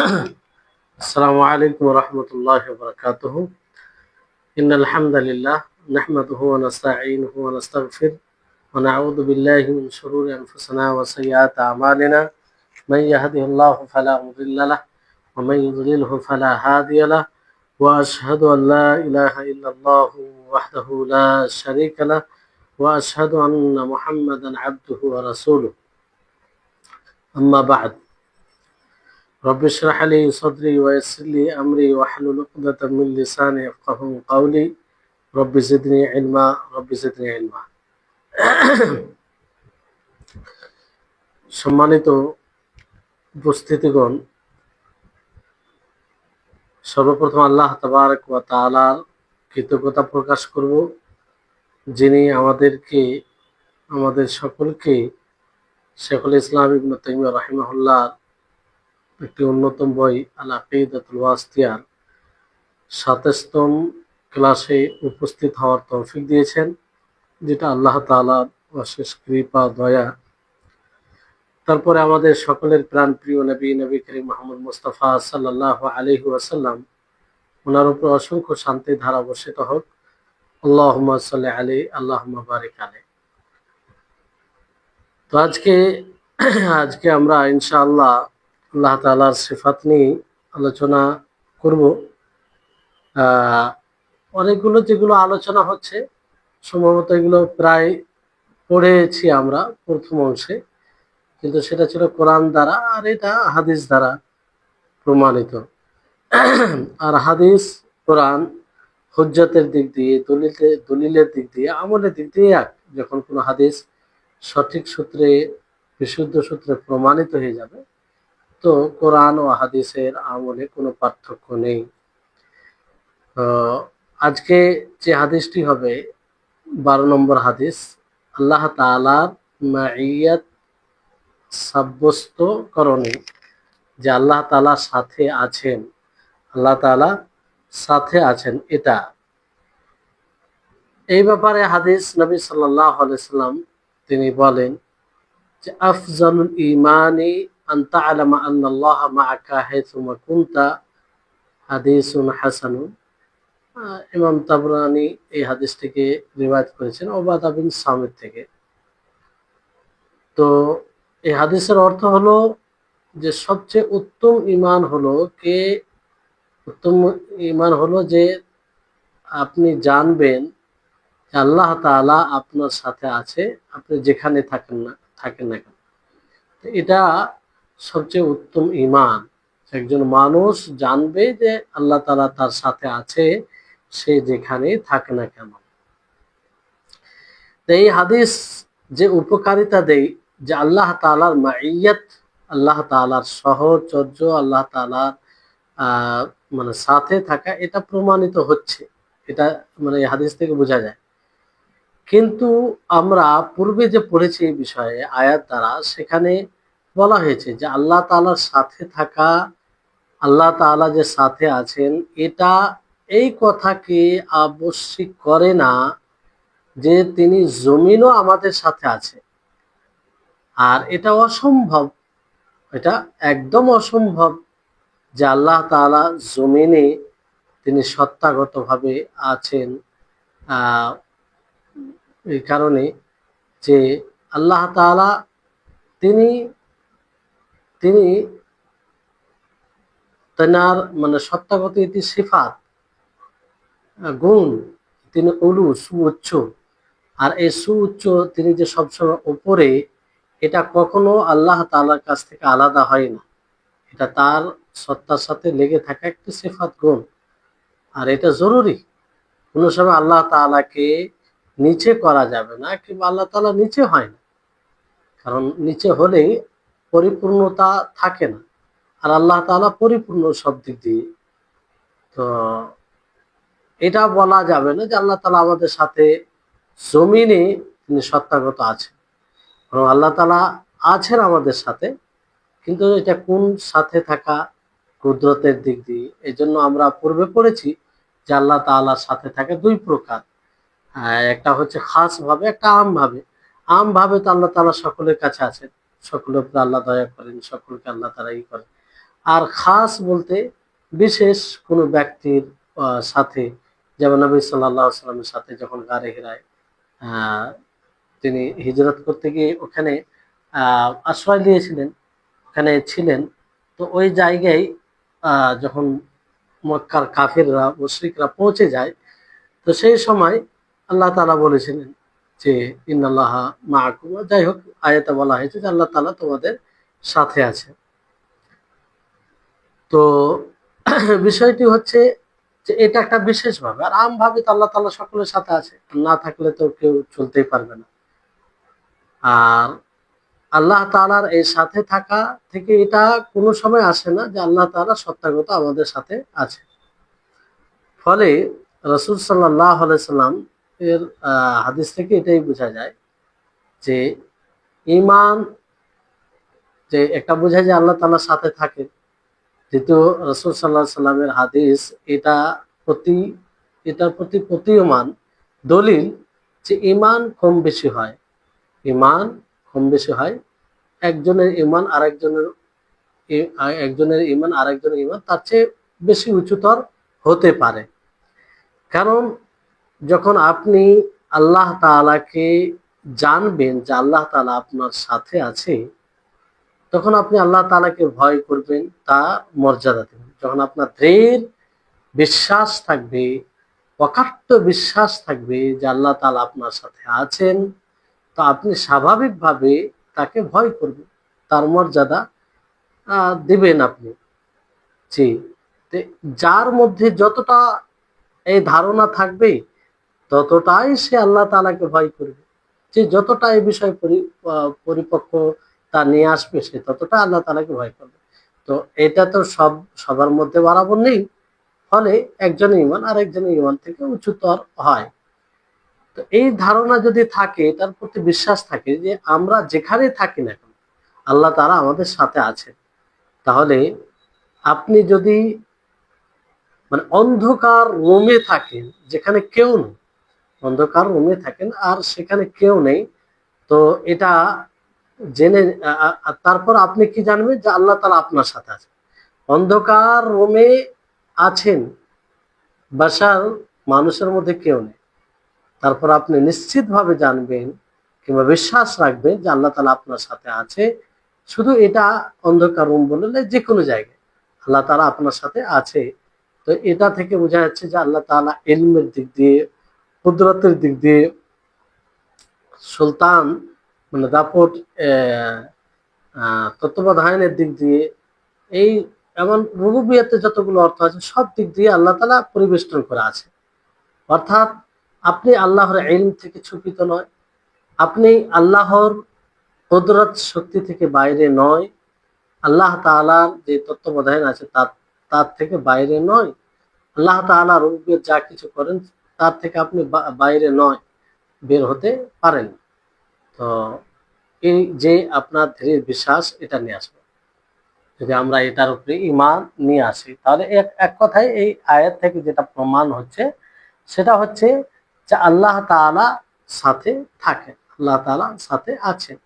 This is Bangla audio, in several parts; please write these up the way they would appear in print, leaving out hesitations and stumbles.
السلام عليكم ورحمة الله وبركاته. إن الحمد لله نحمده ونستعينه ونستغفر ونعوذ بالله من شرور أنفسنا وسيئات أعمالنا. من يهده الله فلا مضل له ومن يضلله فلا هادي له، وأشهد أن لا إله إلا الله وحده لا شريك له، وأشهد أن محمدا عبده ورسوله. أما بعد، رب اشرح لي صدري ويسر لي أمري واحلل عقدة من لساني يفقهوا قولي. رب زدني علما رب زدني علما। সম্মানিত উপস্থিতিগণ, সর্বপ্রথম আল্লাহ তাবারক ওয়া তাআলার কৃতজ্ঞতা প্রকাশ করব, যিনি আমাদের সকলকে শেখুল ইসলাম ইবনে তাইমিয়া রাহিমাহুল্লাহ একটি অন্যতম বই আল আকিদাতুল ওয়াসিতিয়ার ২৭তম ক্লাসে উপস্থিত হওয়ার তৌফিক দিয়েছেন, যেটা আল্লাহ তাআলার অশেষ কৃপা দয়া। তারপরে আমাদের সকলের প্রাণ প্রিয় নবী করিম মুহাম্মদ মুস্তাফা সাল্লাল্লাহু আলাইহি ওয়াসাল্লাম, ওনার উপর অসংখ্য শান্তির ধারা বর্ষিত হোক। আল্লাহুম্মা সাল্লি আলাইহি আল্লাহুম্মা বারিক আলাইহি। তো আজকে আমরা ইনশাআল্লাহ আল্লাহ তাআলার সিফাত নিয়ে আলোচনা করব। অনেকগুলো যেগুলো আলোচনা হচ্ছে, সম্ভবত এগুলো প্রায় পড়েছি আমরা প্রথম অংশে, কিন্তু সেটা ছিল কোরআন দ্বারা, আর এটা হাদিস দ্বারা প্রমাণিত। আর হাদিস কোরআন হুজ্জতের দিক দিয়ে, দলিলের দিক দিয়ে, আমলের দিক দিয়ে এক। যখন কোনো হাদিস সঠিক সূত্রে, বিশুদ্ধ সূত্রে প্রমাণিত হয়ে যাবে, তো কোরআন ও হাদিসের আমলে কোনো পার্থক্য নেই। আজকে যে হাদিসটি হবে 12 নম্বর হাদিস, আল্লাহ তাআলার মাইয়াত সাব্যস্তকরণে, যে আল্লাহ তাআলা সাথে আছেন, আল্লাহ তাআলা সাথে আছেন, এটা এই ব্যাপারে হাদিস নবী সাল্লাল্লাহু আলাইহি সাল্লাম তিনি বলেন যে আফজালুল ঈমানি আন তা'লামা আন্নাল্লাহা মা'আকা হাইসুমা কুনতা, হাদিসুন হাসানুন। ইমাম তাবরানী এই হাদিসটিকে রিওয়ায়াত করেছেন উবাদা বিন সামিত থেকে। তো এই হাদিসের অর্থ হলো যে সবচেয়ে উত্তম ঈমান হলো যে আপনি জানবেন যে আল্লাহ তাআলা আপনার সাথে আছে, আপনি যেখানে থাকেন না কেন। এটা সবচেয়ে উত্তম ঈমান। একজন মানুষ জানবে যে আল্লাহ তাআলা তার সাথে আছে, সে যেখানেই থাকে না কেন। এই হাদিস যে উপকারিতা দেয়, যে আল্লাহ তাআলার মাইয়াত, আল্লাহ তাআলার সহচর্য, আল্লাহ তাআলার মানে সাথে থাকা, এটা প্রমাণিত হচ্ছে। এটা মানে এই হাদিস থেকে বোঝা যায়। কিন্তু আমরা পূর্বে যে পড়েছি এই বিষয়ে আয়াত দ্বারা, সেখানে বলা হয়েছে যে আল্লাহ তাআলার সাথে থাকা, আল্লাহ তাআলা যে সাথে আছেন, এটা এই কথাকে আবশ্যক করে না যে তিনি জমিনও আমাদের সাথে আছে। আর এটা অসম্ভব, এটা একদম অসম্ভব যে আল্লাহ তাআলা জমিনে তিনি সত্তাগতভাবে আছেন। এই কারণে যে আল্লাহ তাআলা তিনি তেনার মানে সত্তাগত এটি সিফাত, গুণ, তিনি উলু, সুউচ্চ। আর এই সুউচ্চ, তিনি যে সবসময় উপরে, এটা কখনো আল্লাহ তাআলার কাছ থেকে আলাদা হয় না। এটা তার সত্তার সাথে লেগে থাকা একটি সিফাত, গুণ। আর এটা জরুরি। কোনো সময় আল্লাহ তাআলাকে নিচে করা যাবে না, কিংবা আল্লাহ তাআলা নিচে হয় না, কারণ নিচে হলেই পরিপূর্ণতা থাকে না। আর আল্লাহ তাআলা পরিপূর্ণ সব দিক দিয়ে। তো এটা বলা যাবে না যে আল্লাহ তাআলা আমাদের সাথে জমিনে তিনি সত্তাগত আছেন। কারণ আল্লাহ তাআলা আছেন আমাদের সাথে, কিন্তু এটা কোন সাথে থাকা, কুদরতের দিক দিয়ে। এই জন্য আমরা পূর্বে পড়েছি যে আল্লাহ তাআলার সাথে থাকে দুই প্রকার। একটা হচ্ছে খাস ভাবে, একটা আম ভাবে। আম ভাবে তো আল্লাহ তাআলা সকলের কাছে আছেন, সকলের উপর আল্লাহ দয়া করেন, সকলকে আল্লাহ তাআলা করেন। আর খাস বলতে বিশেষ কোনো ব্যক্তির সাথে, যেমন নবী সাল্লাল্লাহু আলাইহি সাল্লামের সাথে যখন গারে হিরায় আহ, তিনি হিজরত করতে গিয়ে ওখানে আশ্রয় নিয়েছিলেন, ওখানে ছিলেন। তো ওই জায়গায় যখন মক্কার কাফিররা মুশরিকরা পৌঁছে যায়, তো সেই সময় আল্লাহ তাআলা বলেছিলেন যে ইন্নাল্লাহা মাআকুম, যাই হোক আয়াতে বলা হয়েছে যে আল্লাহ তাআলা তোমাদের সাথে আছে। তো বিষয়টি হচ্ছে যে এটা একটা বিশেষ ভাবে, আর আম ভাবে তো আল্লাহ তাআলা সকলের সাথে আছে, না থাকলে তো কেউ চলতেই পারবে না। আর আল্লাহ তাআলার এই সাথে থাকা থেকে এটা কোনো সময় আসে না যে আল্লাহ তাআলা সত্যাগত আমাদের সাথে আছে। ফলে রাসূল সাল্লাল্লাহু আলাইহি সাল্লাম এর হাদিস থেকে এটাই বোঝা যায় যে ঈমান, যে একটা বোঝায় যে আল্লাহ তাআলার সাথে থাকে। দ্বিতীয়, রাসূল সাল্লাল্লাহু আলাইহি সাল্লামের হাদিস এটা প্রতি এটার প্রতি প্রতীয়মান দলিল যে ঈমান কম বেশি হয়, ঈমান কম বেশি হয়। একজনের ঈমান আরেকজনের একজনের ঈমান আরেকজনের ঈমান তার চেয়ে বেশি উচ্চতর হতে পারে। কারণ যখন আপনি আল্লাহ তাআলাকে জানবেন যে আল্লাহ তাআলা আপনার সাথে আছে, তখন আপনি আল্লাহ তাআলাকে ভয় করবেন, তার মর্যাদা দেবেন। যখন আপনার দৃঢ় বিশ্বাস থাকবে, অকাট্য বিশ্বাস থাকবে যে আল্লাহ তাআলা আপনার সাথে আছেন, তো আপনি স্বাভাবিকভাবে তাকে ভয় করবেন, তার মর্যাদা দিবেন আপনি। জি। যার মধ্যে যতটা এই ধারণা থাকবে, ততটাই সে আল্লাহ তাআলাকে ভয় করবে। যে যতটা এই বিষয়ে পরিপক্কতা নিয়ে আসবে, সে ততটা আল্লাহ তাআলাকে ভয় করবে। তো এটা তো সবার মধ্যে বরাবর নেই। ফলে একজনের ঈমান আরেকজনের ঈমান থেকে উচ্চতর হয়। তো এই ধারণা যদি থাকে, এটার প্রতি বিশ্বাস থাকে যে আমরা যেখানে থাকি না কেন আল্লাহ তাআলা আমাদের সাথে আছেন, তাহলে আপনি যদি মানে অন্ধকার রুমে থাকেন যেখানে কেউ নেই, অন্ধকার রুমে থাকেন আর সেখানে কেউ নেই, তো এটা জেনে তারপর আপনি কি জানবেন যে আল্লাহ তাআলা আপনার সাথে আছে। অন্ধকার রুমে আছেন, বাসার মানুষের মধ্যে কেউ নেই, তারপর আপনি নিশ্চিতভাবে জানবেন কিংবা বিশ্বাস রাখবেন যে আল্লাহ তাআলা আপনার সাথে আছে। শুধু এটা অন্ধকার রুম বলে না, যে কোনো জায়গায় আল্লাহ তাআলা আপনার সাথে আছে। তো এটা থেকে বোঝা যাচ্ছে যে আল্লাহ তাআলা ইলমের দিক দিয়ে, কুদরতের দিক দিয়ে, সুলতান মানে দাপট তত্ত্বাবধানের দিক দিয়ে, এই এমন রুবুবিয়তে যতগুলো অর্থ আছে সব দিক দিয়ে আল্লাহ তাআলা পরিবেষ্টন করে আছে। অর্থাৎ আপনি আল্লাহর ইলম থেকে ছুপিত নয়, আপনি আল্লাহর কুদরত শক্তি থেকে বাইরে নয়, আল্লাহ তাআলার যে তত্ত্বাবধান আছে তার থেকে বাইরে নয়, আল্লাহ তাআলা রুবুবিয়ত যা কিছু করেন তার থেকে আপনি বাইরে নয়, বের হতে পারেন। তো এই যে আপনার দৃঢ় বিশ্বাস এটা নিয়ে আসবে, যদি আমরা এটার উপরে ঈমান নিয়ে আসি, তাহলে এক কথায় এই আয়াত থেকে যেটা প্রমাণ হচ্ছে সেটা হচ্ছে যে আল্লাহ তাআলা সাথে থাকেন, আল্লাহ তাআলা সাথে আছেন।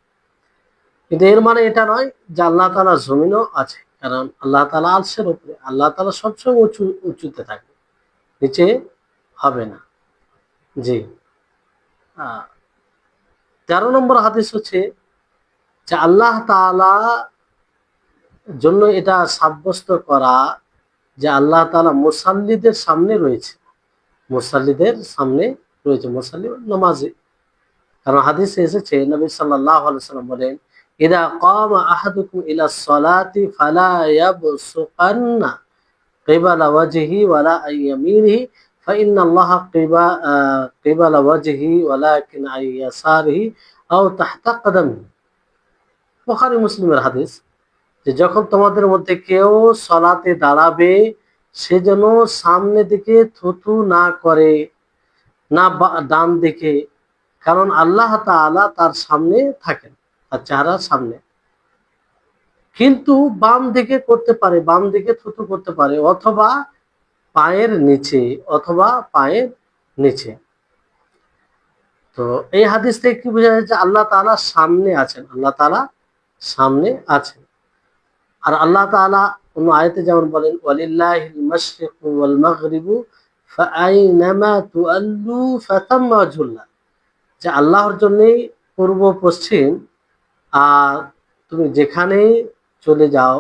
কিন্তু এর মানে এটা নয় যে আল্লাহ তাআলা জমিনও আছে, কারণ আল্লাহ তাআলা আরশের উপরে, আল্লাহ তাআলা সবসময় উঁচুতে থাকবে, নিচে হবে না। জি। 13 নম্বর হাদিস হচ্ছে যে আল্লাহ তাআলা জন্য এটা সাব্যস্ত করা যে আল্লাহ তাআলা মুসাল্লিদের সামনে রয়েছে, মুসাল্লিদের সামনে রয়েছে, মুসাল্লি নামাজি। কারণ হাদিসে এসেছে নবী সাল্লাল্লাহু আলাইহি ওয়াসাল্লাম বলেন, ইদা কামা আহাদুকুম ইলা সলাতি ফালা ইয়াবসুকান্না কিবালা ওয়াজহি ওয়ালা আইয়ামিনিহি ফাইন্না আল্লাহা কিবালা ওয়াজহি ওয়ালাকিন আইয়াসারিহি আও তাহতা কদমিহি। বুখারী মুসলিমের হাদিস, যে যখন তোমাদের মধ্যে কেউ সলাতে দাঁড়াবে, সে যেন সামনে দিকে থুতু না করে, না ডান দিকে, কারণ আল্লাহ তাআলা তার সামনে থাকেন, তার চেহারার সামনে। কিন্তু বাম দিকে করতে পারে, বাম দিকে থুতু করতে পারে, অথবা পায়ের নিচে, অথবা পায়ের নিচে। তো এই হাদিস থেকে কি বোঝা যাচ্ছে? আল্লাহ তাআলা সামনে আছেন, আল্লাহ তাআলা সামনে আছেন। আর আল্লাহ তাআলা অন্য আয়াতে যেমন বলেন ওয়ালিল্লাহিল মাশরিকু ওয়াল মাগরিবু ফাআইনামা তুআল্লু ফাতাম্মা ওয়াজহুল্লাহ, যে আল্লাহর জন্যই পূর্ব পশ্চিম, আর তুমি যেখানে চলে যাও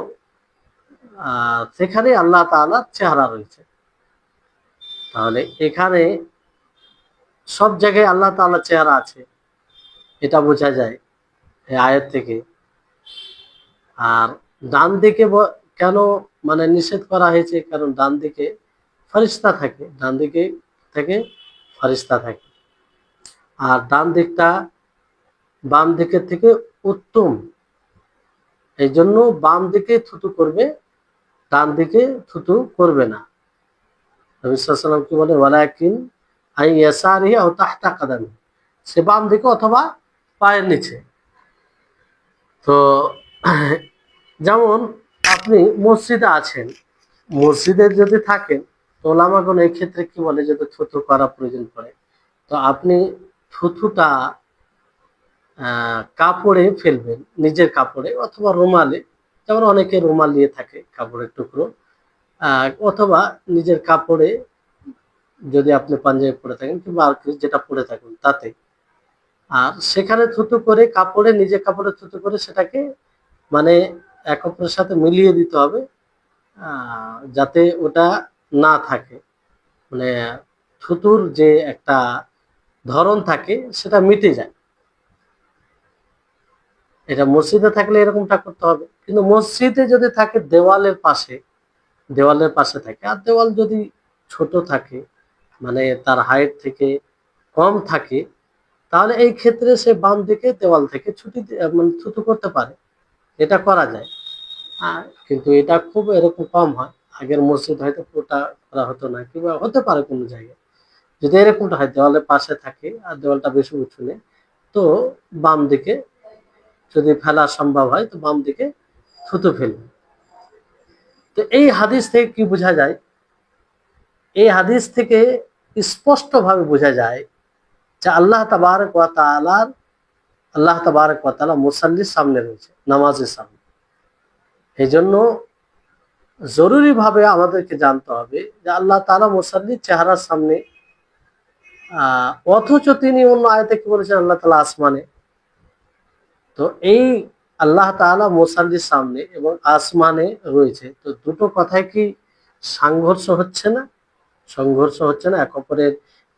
সেখানে আল্লাহ তাআলার চেহারা রয়েছে। তাহলে এখানে সব জায়গায় আল্লাহ তাআলার চেহারা আছে, এটা বোঝা যায় এই আয়াত থেকে। আর ডান দিকে কেন মানে নিষেধ করা হয়েছে, কারণ ডান দিকে ফেরেশতা থাকে, ডান দিকে থেকে ফেরেশতা থাকে, আর ডান দিকটা বাম দিকের থেকে উত্তম, এই জন্য বাম দিকে থুতু করবে, ডান দিকে থুতু করবে না। নবী সাল্লাল্লাহু আলাইহি ওয়াসাল্লাম কি বলে, ওয়ালাকিন আই ইয়াসারিহি আও তাহতা কাদামি, সে বাম দিকে অথবা পায়ের নিচে। তো যেমন আপনি মসজিদে আছেন, মসজিদে যদি থাকেন তো ওলামাগণ এই ক্ষেত্রে কি বলে, যদি থুতু করা প্রয়োজন পড়ে তো আপনি থুতুটা কাপড়ে ফেলবেন, নিজের কাপড়ে অথবা রুমালে, যেমন অনেকে রুমাল নিয়ে থাকে কাপড়ের টুকরো, অথবা নিজের কাপড়ে, যদি আপনি পাঞ্জাবি পরে থাকেন কিংবা আর যেটা পরে থাকুন তাতে, আর সেখানে থুতু করে কাপড়ে, নিজের কাপড়ে থুতু করে সেটাকে মানে এক অপরের সাথে মিলিয়ে দিতে হবে, যাতে ওটা না থাকে, মানে থুতুর যে একটা ধরন থাকে সেটা মিটে যায়। এটা মসজিদে থাকলে এরকমটা করতে হবে, কিন্তু মসজিদে যদি থাকে দেওয়ালের পাশে, দেওয়ালের পাশে থাকে, আর দেওয়াল যদি ছোট থাকে মানে তার হাইট থেকে কম থাকে, তাহলে এই ক্ষেত্রে সে বাম দিকে দেওয়াল থেকে মানে থুতু করতে পারে, এটা করা যায়। কিন্তু এটা খুব এরকম কম হয়, আগের মসজিদ হয়তো পুরোটা করা হতো না, কিংবা হতে পারে কোনো জায়গায়। যদি এরকমটা হয় দেওয়ালের পাশে থাকে আর দেওয়ালটা বেশি উঁচু নেই, তো বাম দিকে যদি ফেলা সম্ভব হয় তো বাম দিকে থুতু ফেলবে। তো এই হাদিস থেকে কি বোঝা যায়, এই হাদিস থেকে স্পষ্টভাবে বোঝা যায় যে আল্লাহ তাবারক ওয়া তাআলার, আল্লাহ তাবারক ওয়া তাআলা মুসাল্লির সামনে রয়েছে, নামাজের সামনে। এই জন্য জরুরি ভাবে আমাদেরকে জানতে হবে যে আল্লাহ তাআলা মুসাল্লির চেহারার সামনে, অথচ তিনি অন্য আয়াতে কি বলেছেন, আল্লাহ তাআলা আসমানে। তো এই আল্লাহ তাআলা মুসাল্লির সামনে এবং আসমানে রয়েছে, তো দুটো কথায় কি সংঘর্ষ হচ্ছে না? সংঘর্ষ হচ্ছে না, এক অপরের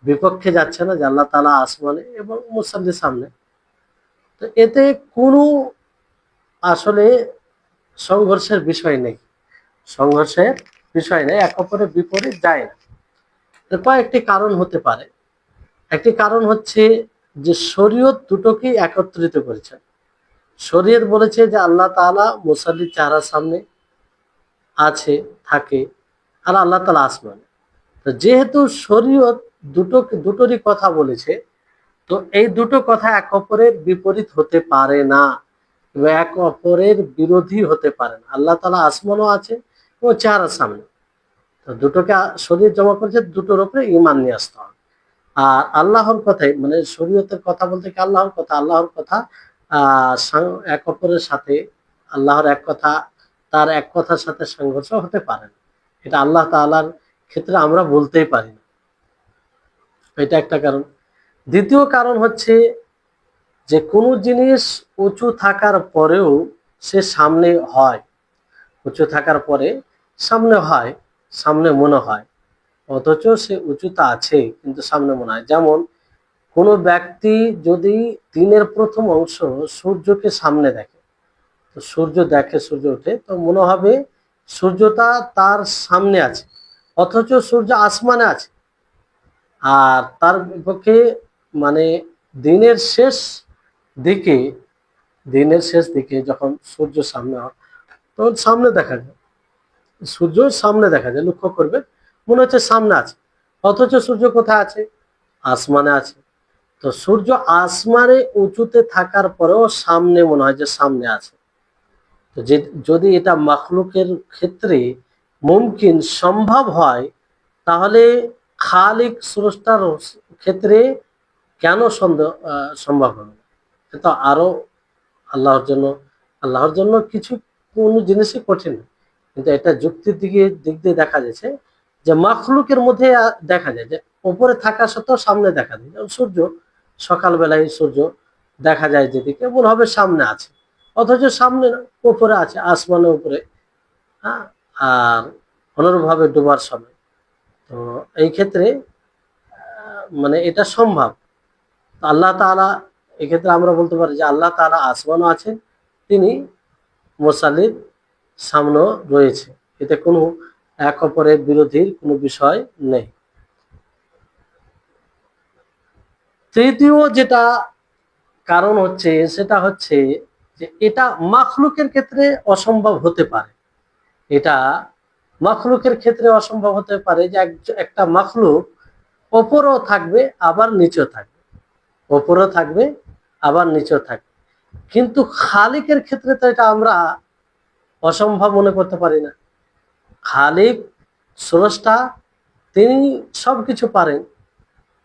বিপক্ষে যাচ্ছে না, যে আল্লাহ তাআলা আসমানে এবং মুসাল্লির সামনে। তো এতে কোনো আসলে সংঘর্ষের বিষয় নেই, সংঘর্ষের বিষয় নেই, এক অপরের বিপরীত যায় না। কয়েকটি কারণ হতে পারে। একটি কারণ হচ্ছে যে শরীয়ত দুটোকেই একত্রিত করেছেন। শরীয়ত বলেছে যে আল্লাহ তাআলা মুসাল্লির চেহারার সামনে আছে, থাকে, আর আল্লাহ তাআলা আসমানে। তো যেহেতু শরীয়ত দুটোরই কথা বলেছে, তো এই দুটো কথা এক অপরের বিপরীত হতে পারে না, এবং এক অপরের বিরোধী হতে পারে না। আল্লাহ তাআলা আসমানও আছে ও চেহারার সামনে, তো দুটোকে শরীয়ত জমা করেছে, দুটোর উপরে ঈমান নিয়ে আসতে হবে। আর আল্লাহর কথাই মানে শরীয়তের কথা বলতে কি আল্লাহর কথা, আল্লাহর কথা এক অপরের সাথে, আল্লাহর এক কথা তার এক কথার সাথে সংঘর্ষ হতে পারে না, এটা আল্লাহ তাআলার ক্ষেত্রে আমরা বলতেই পারি না। এটা একটা কারণ। দ্বিতীয় কারণ হচ্ছে যে কোনো জিনিস উঁচু থাকার পরেও সে সামনে হয়, উঁচু থাকার পরে সামনে হয়, সামনে মনে হয়, অথচ সে উঁচুতে আছে কিন্তু সামনে মনে হয়। যেমন কোনো ব্যক্তি যদি দিনের প্রথম অংশ সূর্যকে সামনে দেখে, তো সূর্য দেখে, সূর্য ওঠে, তো মনে হবে সূর্যটা তার সামনে আছে, অথচ সূর্য আসমানে আছে। আর তার বিপক্ষে মানে দিনের শেষ দিকে, দিনের শেষ দিকে যখন সূর্য সামনে হয় তখন সামনে দেখা যায়, সূর্য সামনে দেখা যায়, লক্ষ্য করবে মনে হচ্ছে সামনে আছে, অথচ সূর্য কোথায় আছে, আসমানে আছে। তো সূর্য আসমানে উঁচুতে থাকার পরেও সামনে মনে হয় যে সামনে আছে। তো যদি এটা মাখলুকের ক্ষেত্রে মুমকিন সম্ভব হয়, তাহলে খালিক স্রষ্টার ক্ষেত্রে কেন সন্দেহ সম্ভব হবে না? এটা আরো আল্লাহর জন্য, আল্লাহর জন্য কিছু কোনো জিনিসই কঠিন না, কিন্তু এটা যুক্তির দিক দিয়ে দেখা যাচ্ছে যে মাখলুকের মধ্যে দেখা যায় যে উপরে থাকা সত্ত্বেও সামনে দেখা যায়, যেমন সূর্য, সকালবেলায় সূর্য দেখা যায় যেদিকে মনে হবে সামনে আছে, অথচ সামনে না, উপরে আছে, আসমানের উপরে। হ্যাঁ, আর অনুরূপভাবে ডুবার সময়। তো এই ক্ষেত্রে মানে এটা সম্ভব। আল্লাহ তাআলা, এক্ষেত্রে আমরা বলতে পারি যে আল্লাহ তাআলা আসমানও আছেন, তিনি মুসাল্লির সামনেও রয়েছে। এতে কোনো এক অপরের বিরোধীর কোনো বিষয় নেই। তৃতীয় যেটা কারণ হচ্ছে সেটা হচ্ছে যে এটা মাখলুকের ক্ষেত্রে অসম্ভব হতে পারে। এটা মাখলুকের ক্ষেত্রে অসম্ভব হতে পারে যে একটা মাখলুক ওপরেও থাকবে আবার নিচেও থাকবে, ওপরেও থাকবে আবার নিচেও থাকবে। কিন্তু খালিকের ক্ষেত্রে তো এটা আমরা অসম্ভব মনে করতে পারি না। খালিক, স্রষ্টা, তিনি সবকিছু পারেন,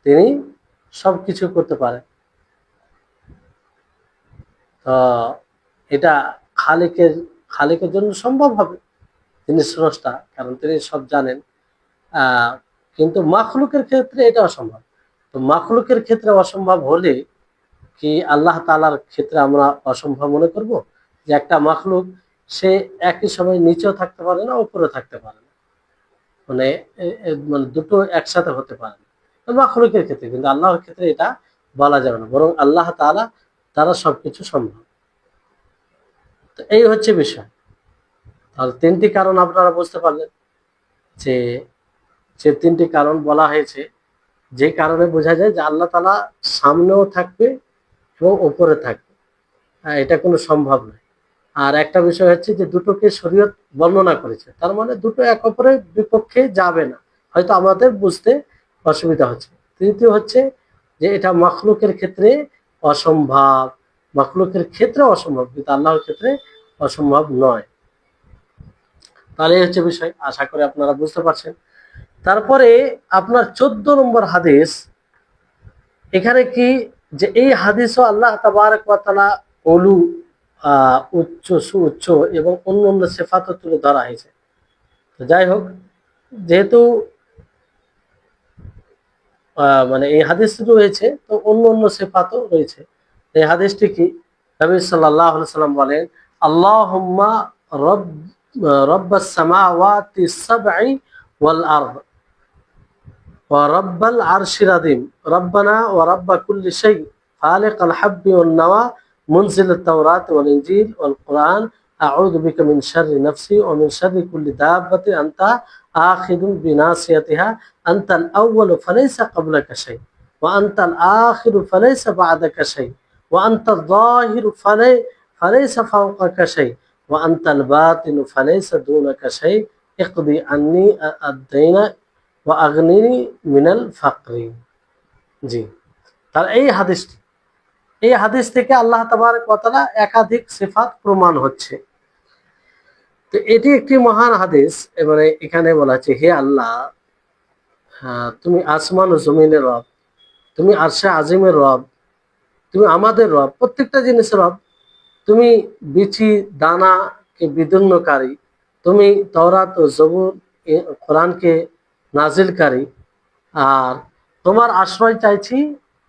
তিনি সবকিছু করতে পারেন। তো এটা খালিকের খালিকের জন্য সম্ভব হবে, তিনি স্রষ্টা, কারণ তিনি সব জানেন। কিন্তু মাখলুকের ক্ষেত্রে এটা অসম্ভব। তো মাখলুকের ক্ষেত্রে অসম্ভব হলে কি আল্লাহ তাআলার ক্ষেত্রে আমরা অসম্ভব মনে করব? যে একটা মাখলুক সে একই সময় নিচেও থাকতে পারে না, উপরেও থাকতে পারে না, মানে মানে দুটো একসাথে হতে পারে না। মাখলুকের ক্ষেত্রে, কিন্তু আল্লাহর ক্ষেত্রে এটা বলা যাবে না, বরং আল্লাহ তাআলা তারা সবকিছু সম্ভব। তো এই হচ্ছে বিষয়। তাহলে তিনটি কারণ আপনারা বুঝতে পারলেন যে যে তিনটি কারণ বলা হয়েছে, যে কারণে বোঝা যায় যে আল্লাহ তাআলা সামনেও থাকবে এবং উপরে থাকবে। এটা কোনো সম্ভব নয়। আর একটা বিষয় হচ্ছে যে দুটোকে শরীয়ত বর্ণনা করেছে, তার মানে দুটো এক অপরের বিপক্ষে যাবে না, হয়তো আমাদের বুঝতে অসুবিধা হচ্ছে। তৃতীয় হচ্ছে যে এটা মাখলুকের ক্ষেত্রে অসম্ভব, মাখলুকের ক্ষেত্রে অসম্ভব, কিন্তু আল্লাহর ক্ষেত্রে অসম্ভব নয়। তাহলে এই হচ্ছে বিষয়, আশা করি আপনারা বুঝতে পারছেন। তারপরে আপনার 14 নম্বর হাদিস, এখানে কি যে এই হাদিসও আল্লাহ তাবারক ওয়া তাআলা উলু, উচ্চ, সুউচ্চ এবং অন্যান্য সিফাতও তুলে ধরা হয়েছে। তো যাই হোক, যেহেতু মানে এই হাদিসটি রয়েছে, তো অন্য সিফাতও রয়েছে। এই হাদিসটি কি, নবী সাল্লাল্লাহু আলাইহি সাল্লাম বলেন, আল্লাহুম্মা রব রব্বাস সামাওয়াতি সাবঈ ওয়াল আরদ ورب العرش العظيم ربنا ورب كل شيء خالق الحب والنوى منزل التوراة والإنجيل والقرآن أعوذ بك من شر نفسي ومن شر كل دابة أنت آخذ بناصيتها أنت الأول فليس قبلك شيء وأنت الآخر فليس بعدك شيء وأنت الظاهر فليس فوقك شيء وأنت الباطن فليس دونك شيء اقضي عني الدين ওয়াগনিনি মিনাল ফাকরি। জি, তার এই হাদিস থেকে আল্লাহ তাবারক ওয়া তাআলা একাধিক সিফাত প্রমাণ হচ্ছে। তো এটি একটি মহান হাদিস। এবারে এখানে বলা আছে, হে আল্লাহ, তুমি আসমান ও জমিনের রব, তুমি আরশে আজিমের রব, তুমি আমাদের রব, প্রত্যেকটা জিনিসের রব। তুমি বিচি দানাকে বিদীর্ণকারী, তুমি তাওরাত ও জবুর কোরআনকে নাজিলকারী। আর তোমার আশ্রয় চাইছি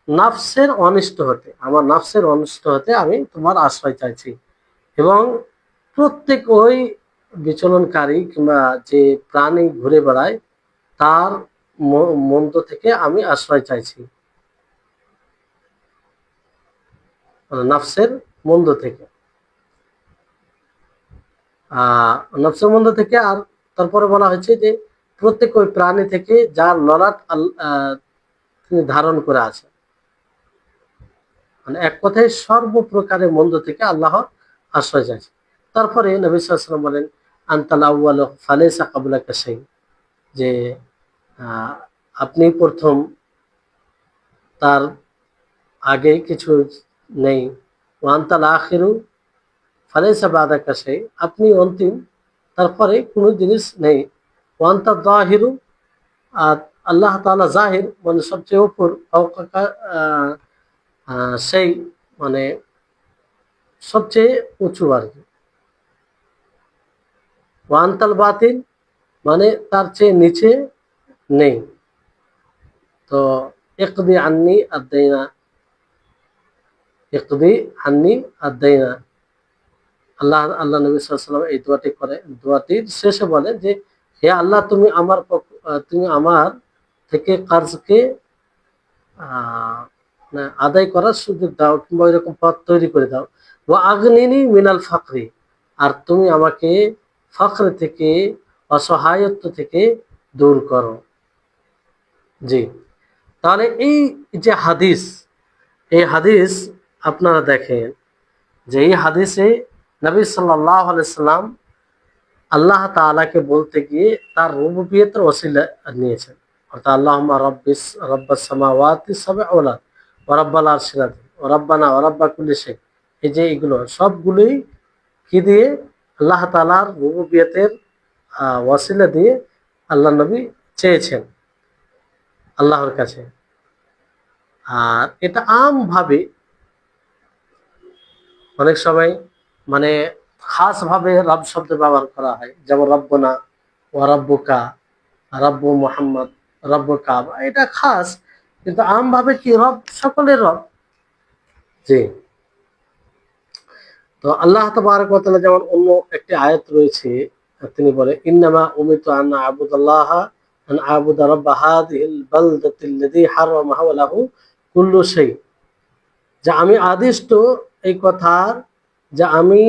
নাফসের অনিষ্ট হতে, আমার নাফসের অনিষ্ট হতে আমি তোমার আশ্রয় চাইছি, এবং প্রত্যেক ওই বিচলনকারী কিংবা যে প্রাণী ঘুরে বেড়ায় তার মন্দ থেকে আমি আশ্রয় চাইছি, মানে নাফসের মন্দ থেকে, নফসের মন্দ থেকে। আর তারপরে বলা হয়েছে যে প্রত্যেক ওই প্রাণী থেকে যার ললাট তিনি ধারণ করে আছে, মানে এক কথায় সর্বপ্রকারের মন্দ থেকে আল্লাহর আশ্রয় চাইছে। তারপরে নবী সাল্লাল্লাহু আলাইহি ওয়াসাল্লাম বলেন, আনতাল আউয়াল ফালাইসা ক্বাবলাকা শাই, যে আপনি প্রথম, তার আগে কিছু নেই। ওয়া আনতাল আখিরু ফালাইসা বাদাকা শাই, আপনি অন্তিম, তারপরে কোনো জিনিস নেই। ওয়া আনতাল যাহিরু, আর আল্লাহ তাআলা জাহির, মানে সবচেয়ে উপর, ফাওকাকা সেই, মানে সবচেয়ে উঁচু আর কি। ওয়ান্তাল বাতিল মানে তার চেয়ে নিচে নেই। তো ইকদি আন্নি আদ-দাইনা, ইকদি আন্নি আদ-দাইনা, আল্লাহ নবী সাল্লাল্লাহু আলাইহি ওয়াসাল্লাম এই দোয়াটি করে। দোয়াটির শেষে বলে যে হে আল্লাহ, তুমি আমার থেকে কার্জকে আদায় করার সুযোগ দাও, কিংবা এরকম পথ তৈরি করে দাও। ওয়া আগনিনি মিনাল ফাকরি, আর তুমি আমাকে ফখর থেকে, অসহায়ত্ব থেকে দূর করো। জি, তাহলে এই যে হাদিস, এই হাদিস আপনারা দেখেন যে এই হাদিসে নবী সাল্লাল্লাহু আলাইহি সাল্লাম আল্লাহ তাআলাকে বলতে গিয়ে তার রুবুবিয়তের ওসিলা নিয়েছেন। অর্থাৎ আল্লাহুম্মা রব্বাস সামাওয়াতি সাব'i ওয়াল আরদ ওয়া রাব্বাল আরশিল আযীম ওয়া রাব্বানা ওয়া রাব্বা কুল্লি শাই। এই যে এগুলো সবগুলোই কি দিয়ে? আল্লাহ তাআলার রুবুবিয়তের ওয়াসিলা দিয়ে আল্লাহ নবী চেয়েছেন আল্লাহর কাছে। আর এটা আমভাবে অনেক সময় মানে খাস ভাবে রব শব্দ ব্যবহার করা হয়, যেমন রব্বনা ওয়া রব্বুকা, রব্বু মুহাম্মদ, রব্বু কাবা, এটা খাস। কিন্তু আমভাবে কি? রব সকলের রব। জি। তো আল্লাহ তাবারক ওয়া তাআলা যেমন অন্য একটি আয়াত রয়েছে, তিনি বলে ইন্নামা উমিরতু আন আ'বুদাল্লাহ আন আ'বুদা রাব্বা হাযিহিল বালদাতিল্লাযী হারামাহু ওয়া লাহু কুল্লু শাই, যে আমি আদিষ্ট এই কথার, যে আমি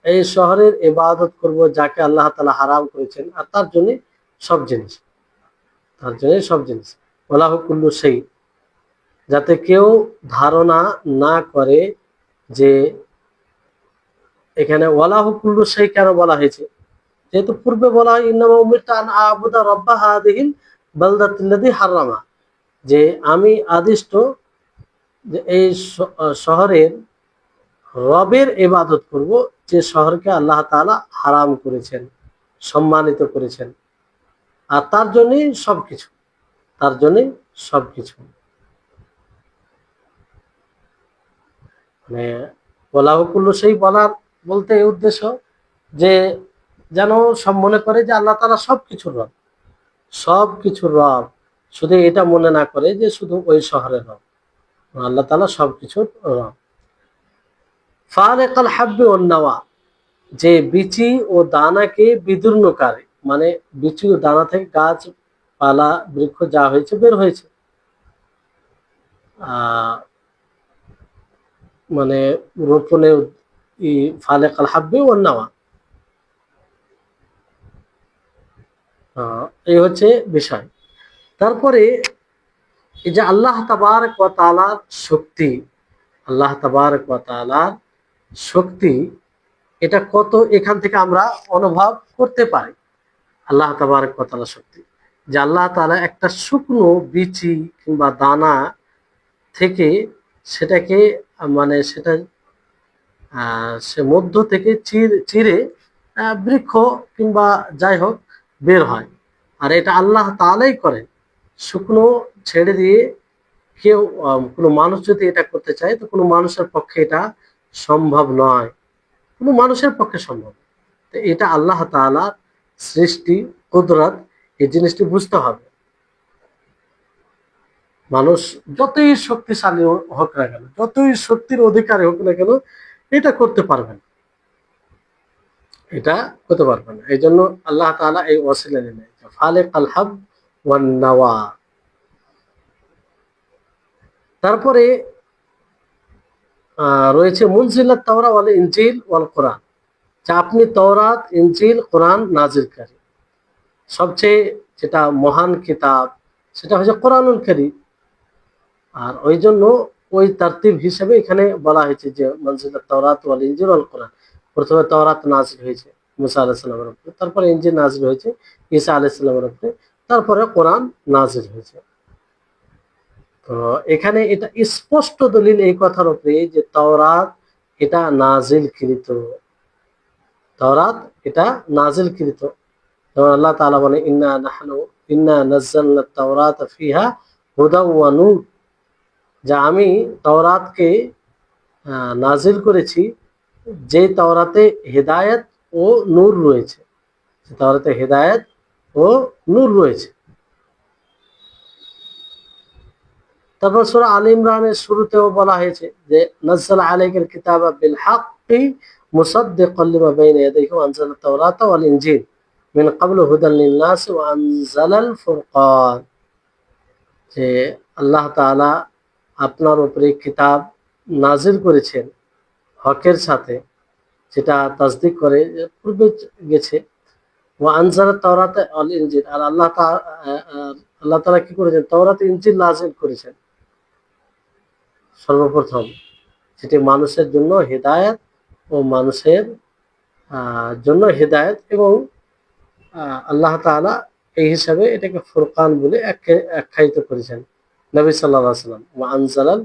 এই শহরের ইবাদত করব যাকে আল্লাহ তাআলা হারাম করেছেন, আর তার জন্য সব জিনিস, তার জন্য সব জিনিস। ওয়া লাহু কুল্লু শাই, যাতে কেউ ধারণা না করে যে এখানে ওয়ালাহু কুল্লু শাই কেন বলা হয়েছে। যেহেতু পূর্বে বলা হয় ইন্নামা উমিরতু আন আ'বুদা রাব্বা হাযিহিল বালদাতিল্লাযী হারামা, যে আমি আদিষ্ট যে এই শহরের রবের ইবাদত করব, যে শহরকে আল্লাহ তাআলা হারাম করেছেন, সম্মানিত করেছেন, আর তার জন্যই সবকিছু, তার জন্যই সবকিছু। মানে ওয়ালাহু কুল্লু শাই বলার বলতে এই উদ্দেশ্য যে যেন সব মনে করে যে আল্লাহ তাআলা সবকিছুর রব, সবকিছুর রব। শুধু এটা মনে না করে যে শুধু ওই শহরের রব, আল্লাহ তাআলা সবকিছুর রব। ফারিকাল হাব্বি ওয়ান নাওয়া, যে বিচি ও দানাকে বিদীর্ণকারী, মানে বিচি ও দানা থেকে গাছ পালা বৃক্ষ যা হয়েছে বের হয়েছে, মানে রোপণে ফালেকাল হাব্বি ওয়ান নাওয়া, এই হচ্ছে বিষয়। তারপরে এই যে আল্লাহ তাবারক ওয়া তাআলার শক্তি, আল্লাহ তাবারক ওয়া তাআলার শক্তি, এটা কত এখান থেকে আমরা অনুভব করতে পারি। আল্লাহ তাবারক ওয়া তাআলার শক্তি, যে আল্লাহ তাআলা একটা শুকনো বিচি কিংবা দানা থেকে সেটাকে মানে সেটা সে মধ্য থেকে চিরে বৃক্ষ কিংবা যাই হোক বের হয়। আর এটা আল্লাহ তাআলাই করেন। শুকনো ছেড়ে দিয়ে কেউ কোনো মানুষ যদি এটা করতে চায়, তো কোনো মানুষের পক্ষে এটা সম্ভব নয়, কোনো মানুষের পক্ষে সম্ভব। তো এটা আল্লাহ তাআলার সৃষ্টি, কুদরত, এই জিনিসটি বুঝতে হবে। মানুষ যতই শক্তিশালী হোক না কেন, যতই শক্তির অধিকারী হোক না কেন, এটা করতে পারবেন, এটা করতে পারবেন। এই জন্য আল্লাহ তাআলা এই ওয়াসিলা নিলেন, ফালিকাল হাব ওয়ান নাওয়া। তারপরে রয়েছে মুনজিলাত তাওরা ওয়াল ইনজিল ওয়াল কোরআন, যা আপনি তওরাত, ইনজিল, কোরআন নাজিলকারী। সবচেয়ে যেটা মহান কিতাব সেটা হচ্ছে কোরআনুল কারীম। আর ওই জন্য ওই তারতিব হিসেবে এখানে বলা হয়েছে যে মুনজিলাত তাওরাত ওয়াল ইনজিল ওয়াল কোরআন। প্রথমে তাওরাত নাজিল হয়েছে মুসা আলাইহিস সালামের উপরে, তারপরে ইনজিল নাজিল হয়েছে ঈসা আলাইহিস সালামের উপরে, তারপরে কোরআন নাজিল হয়েছে। তো এখানে এটা স্পষ্ট দলিল এই কথার উপরে যে তাওরাত এটা নাজিলকৃত, তাওরাত এটা নাজিলকৃত। যেমন আল্লাহ তাআলা বলে ইন্না নাযালনা তাওরাতা ফিহা হুদাও ওয়া নূর, যা আমি তাওরাতকে নাজিল করেছি, যে তাওরাতে হেদায়েত ও নূর রয়েছে, তাওরাতে হেদায়েত ও নূর রয়েছে। তারপর সূরা আলে ইমরানের শুরুতেও বলা হয়েছে যে নাযালা আলাইকাল কিতাবা বিল হাক্কি মুসাদ্দিকাল লিমা বাইনা ইয়াদাইহি ওয়া আনজালাত তাওরাতা ওয়াল ইনজিল মিন ক্বাবলু হুদাল লিন-নাস ওয়া আনজালাল ফুরকান, যে আল্লাহ তাআলা আপনার উপরে কিতাব নাজিল করেছেন হকের সাথে, যেটা তাসদিক করে পূর্বে গেছে। ওয়া আনজালাত তাওরাতা ওয়াল ইনজিল, আর আল্লাহ তাআলা কি করেছেন, তাওরাত ইনজিল নাজিল করেছেন সর্বপ্রথম, যেটি মানুষের জন্য হেদায়েত ও মানুষের জন্য হেদায়েত, এবং আল্লাহ তাআলা এই হিসাবে এটাকে ফুরকান বলে আখ্যায়িত করেছেন নবী সাল্লাল্লাহু আলাইহি ওয়াসাল্লাম, ওয়া আনজালাল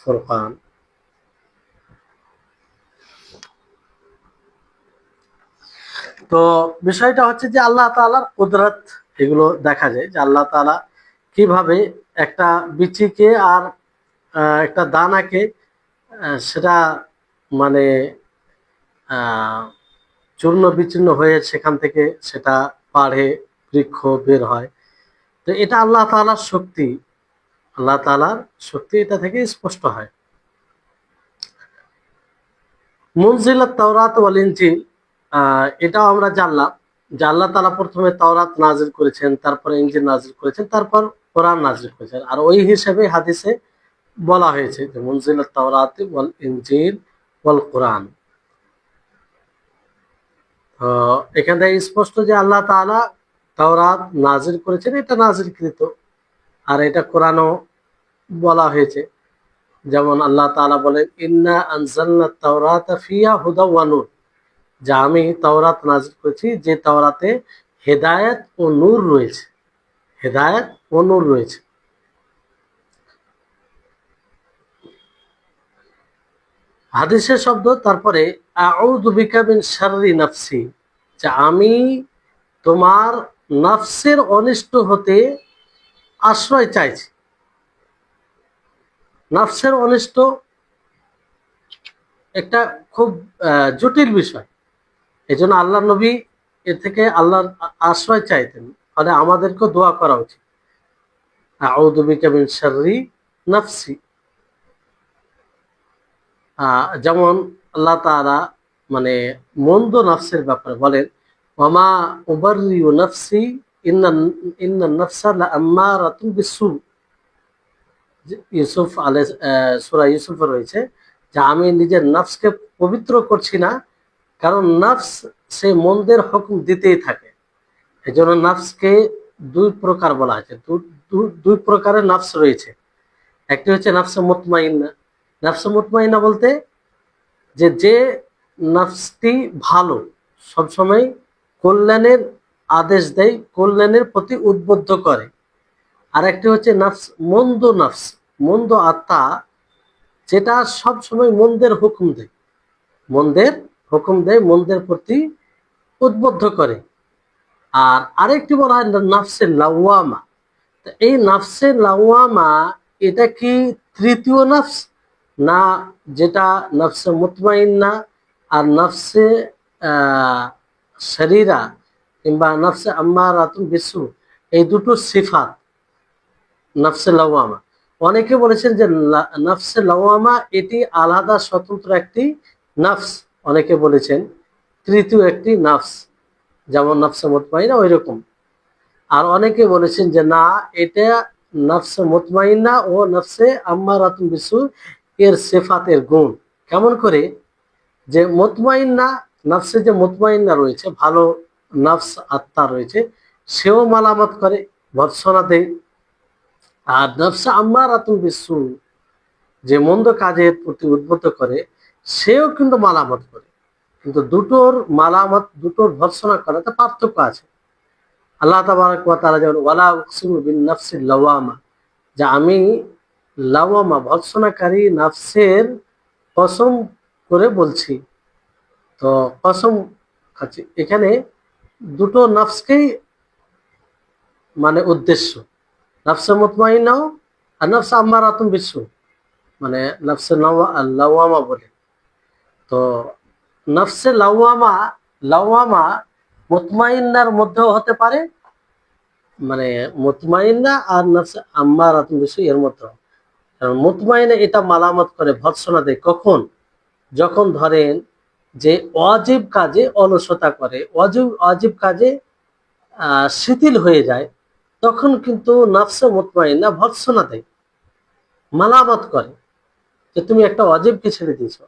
ফুরকান। তো বিষয়টা হচ্ছে যে আল্লাহ তাআলার কুদরত এগুলো দেখা যায়, যে আল্লাহ তাআলা কিভাবে একটা বিচিকে আর একটা দানাকে সেটা মানে চূর্ণ বিচূর্ণ হয়ে সেখান থেকে সেটা বাড়ে, বৃক্ষ বের হয়। তো এটা আল্লাহ তাআলার শক্তি, আল্লাহ তাআলার শক্তি এটা থেকে স্পষ্ট হয়। মুনজিলাত তাওরাত ওয়াল ইনজিল, এটাও আমরা জানলাম যে আল্লাহ তাআলা প্রথমে তাওরাত নাজিল করেছেন, তারপরে ইনজিল নাজিল করেছেন, তারপর কোরআন নাজিল করেছেন। আর ওই হিসেবে হাদিসে বলা হয়েছে যে মুনজিলাত তাওরাত ওয়াল ইনজিল ওয়াল কোরআন। এখান থেকে স্পষ্ট যে আল্লাহ তাআলা তাওরাত নাজিল করেছেন, এটা নাজিলকৃত, আর এটা কোরআনও বলা হয়েছে। যেমন আল্লাহ তাআলা বলেন ইন্না আনজালনা তাওরাতা ফিহা হুদা ওয়া নূর, যে আমি তাওরাত নাজিল করেছি যে তাওরাতে হেদায়েত ও নূর রয়েছে, হেদায়েত ও নূর রয়েছে। হাদিসের শব্দ তারপরে আউযু বিকা মিন শাররি নাফসি, যে আমি তোমার নফসের অনিষ্ট হতে আশ্রয় চাইছি। নফসের অনিষ্ট একটা খুব জটিল বিষয়, এই জন্য আল্লাহ নবী এ থেকে আল্লাহর আশ্রয় চাইতেন। ফলে আমাদেরকেও দোয়া করা উচিত, আউযু বিকা মিন শাররি নাফসি। যেমন আল্লাহ তাআলা মানে মন্দ নফসের ব্যাপারে বলেন ওয়ামা উবাররিউ নাফসি ইন্নান নাফসা লাআম্মারাতুন বিসসু, ইউসুফ আলাইহিস সূরা ইউসুফে রয়েছে যে আমি নিজের নফসকে পবিত্র করছি না, কারণ নফস সে মন্দের হুকুম দিতেই থাকে। এজন্য নফসকে দুই প্রকার বলা হয়েছে, দুই প্রকারের নফস রয়েছে। একটি হচ্ছে নফসে মুতমাইন্না। নফসে মুতমাইন্না বলতে যে নফসটি ভালো, সবসময় কল্যাণের আদেশ দেয়, কল্যাণের প্রতি উদ্বুদ্ধ করে। আর একটি হচ্ছে নফস মন্দ নফস, মন্দ আত্মা, যেটা সবসময় মন্দের হুকুম দেয়, মন্দের হুকুম দেয়, মন্দের প্রতি উদ্বুদ্ধ করে। আর আরেকটি বলা হয় নফসে লাওয়ামা। এই নফসে লাওয়ামা এটা কি তৃতীয় নফস, না যেটা নফসে মুতমাইন্না আর নফসে শরীরা কিংবা নফসে আম্মারাতুন বিসু, এই দুটো সিফাত নফসে লাওয়ামা। অনেকে বলেছেন যে নফসে লাওয়ামা এটি আলাদা স্বতন্ত্র একটি নফস, অনেকে বলেছেন তৃতীয় একটি নফস, যেমন নফসে মুতমাইন্না ওই রকম। আর অনেকে বলেছেন যে না, এটা নফসে মুতমাইন্না ও নফসে আম্মারাতুন বিসু এর সিফাতের গুণ। কেমন করে, যে মুতমাইন্না নফসে, যে মুতমাইন্না রয়েছে, ভালো নফস আত্মা রয়েছে, সেও মালামত করে, ভর্ৎসনা দেয়। আর নফসে আম্মারাতুন বিসু, যে মন্দ কাজের প্রতি উদ্বুদ্ধ করে, সেও কিন্তু মালামত করে। কিন্তু দুটোর মালামত, দুটোর ভর্ৎসনা করাতে পার্থক্য আছে। আল্লাহ তাবারক ওয়া তাআলা যেমন ওয়ালা উকসিমু বিন নাফসিল লাওয়ামা, যে আমি লাওয়ামা ভর্ৎসনাকারী নফসের কসম করে বলছি। তো কসম খাচ্ছি, এখানে দুটো নফসকেই মানে উদ্দেশ্য, নফসে মুতমাইন্নাও আর নফসে আম্মারাতুন বিসু, মানে নফসে লাওয়ামা বলে। তো নফসে লাওয়ামা লাওয়ামা মুতমাইন্নার মধ্যেও হতে পারে, মানে মুতমাইন্না আর নফসে আম্মারাতুন বিসু এর মধ্যে। কারণ মুতমাইন্না এটা মালামত করে, ভর্ৎসনা দেয় কখন? যখন ধরেন যে ওয়াজিব কাজে অলসতা করে, ওয়াজিব কাজে শিথিল হয়ে যায়, তখন কিন্তু নফসে মুতমাইন্না ভর্ৎসনা দেয়, মালামত করে যে তুমি একটা ওয়াজিবকে ছেড়ে দিয়েছো।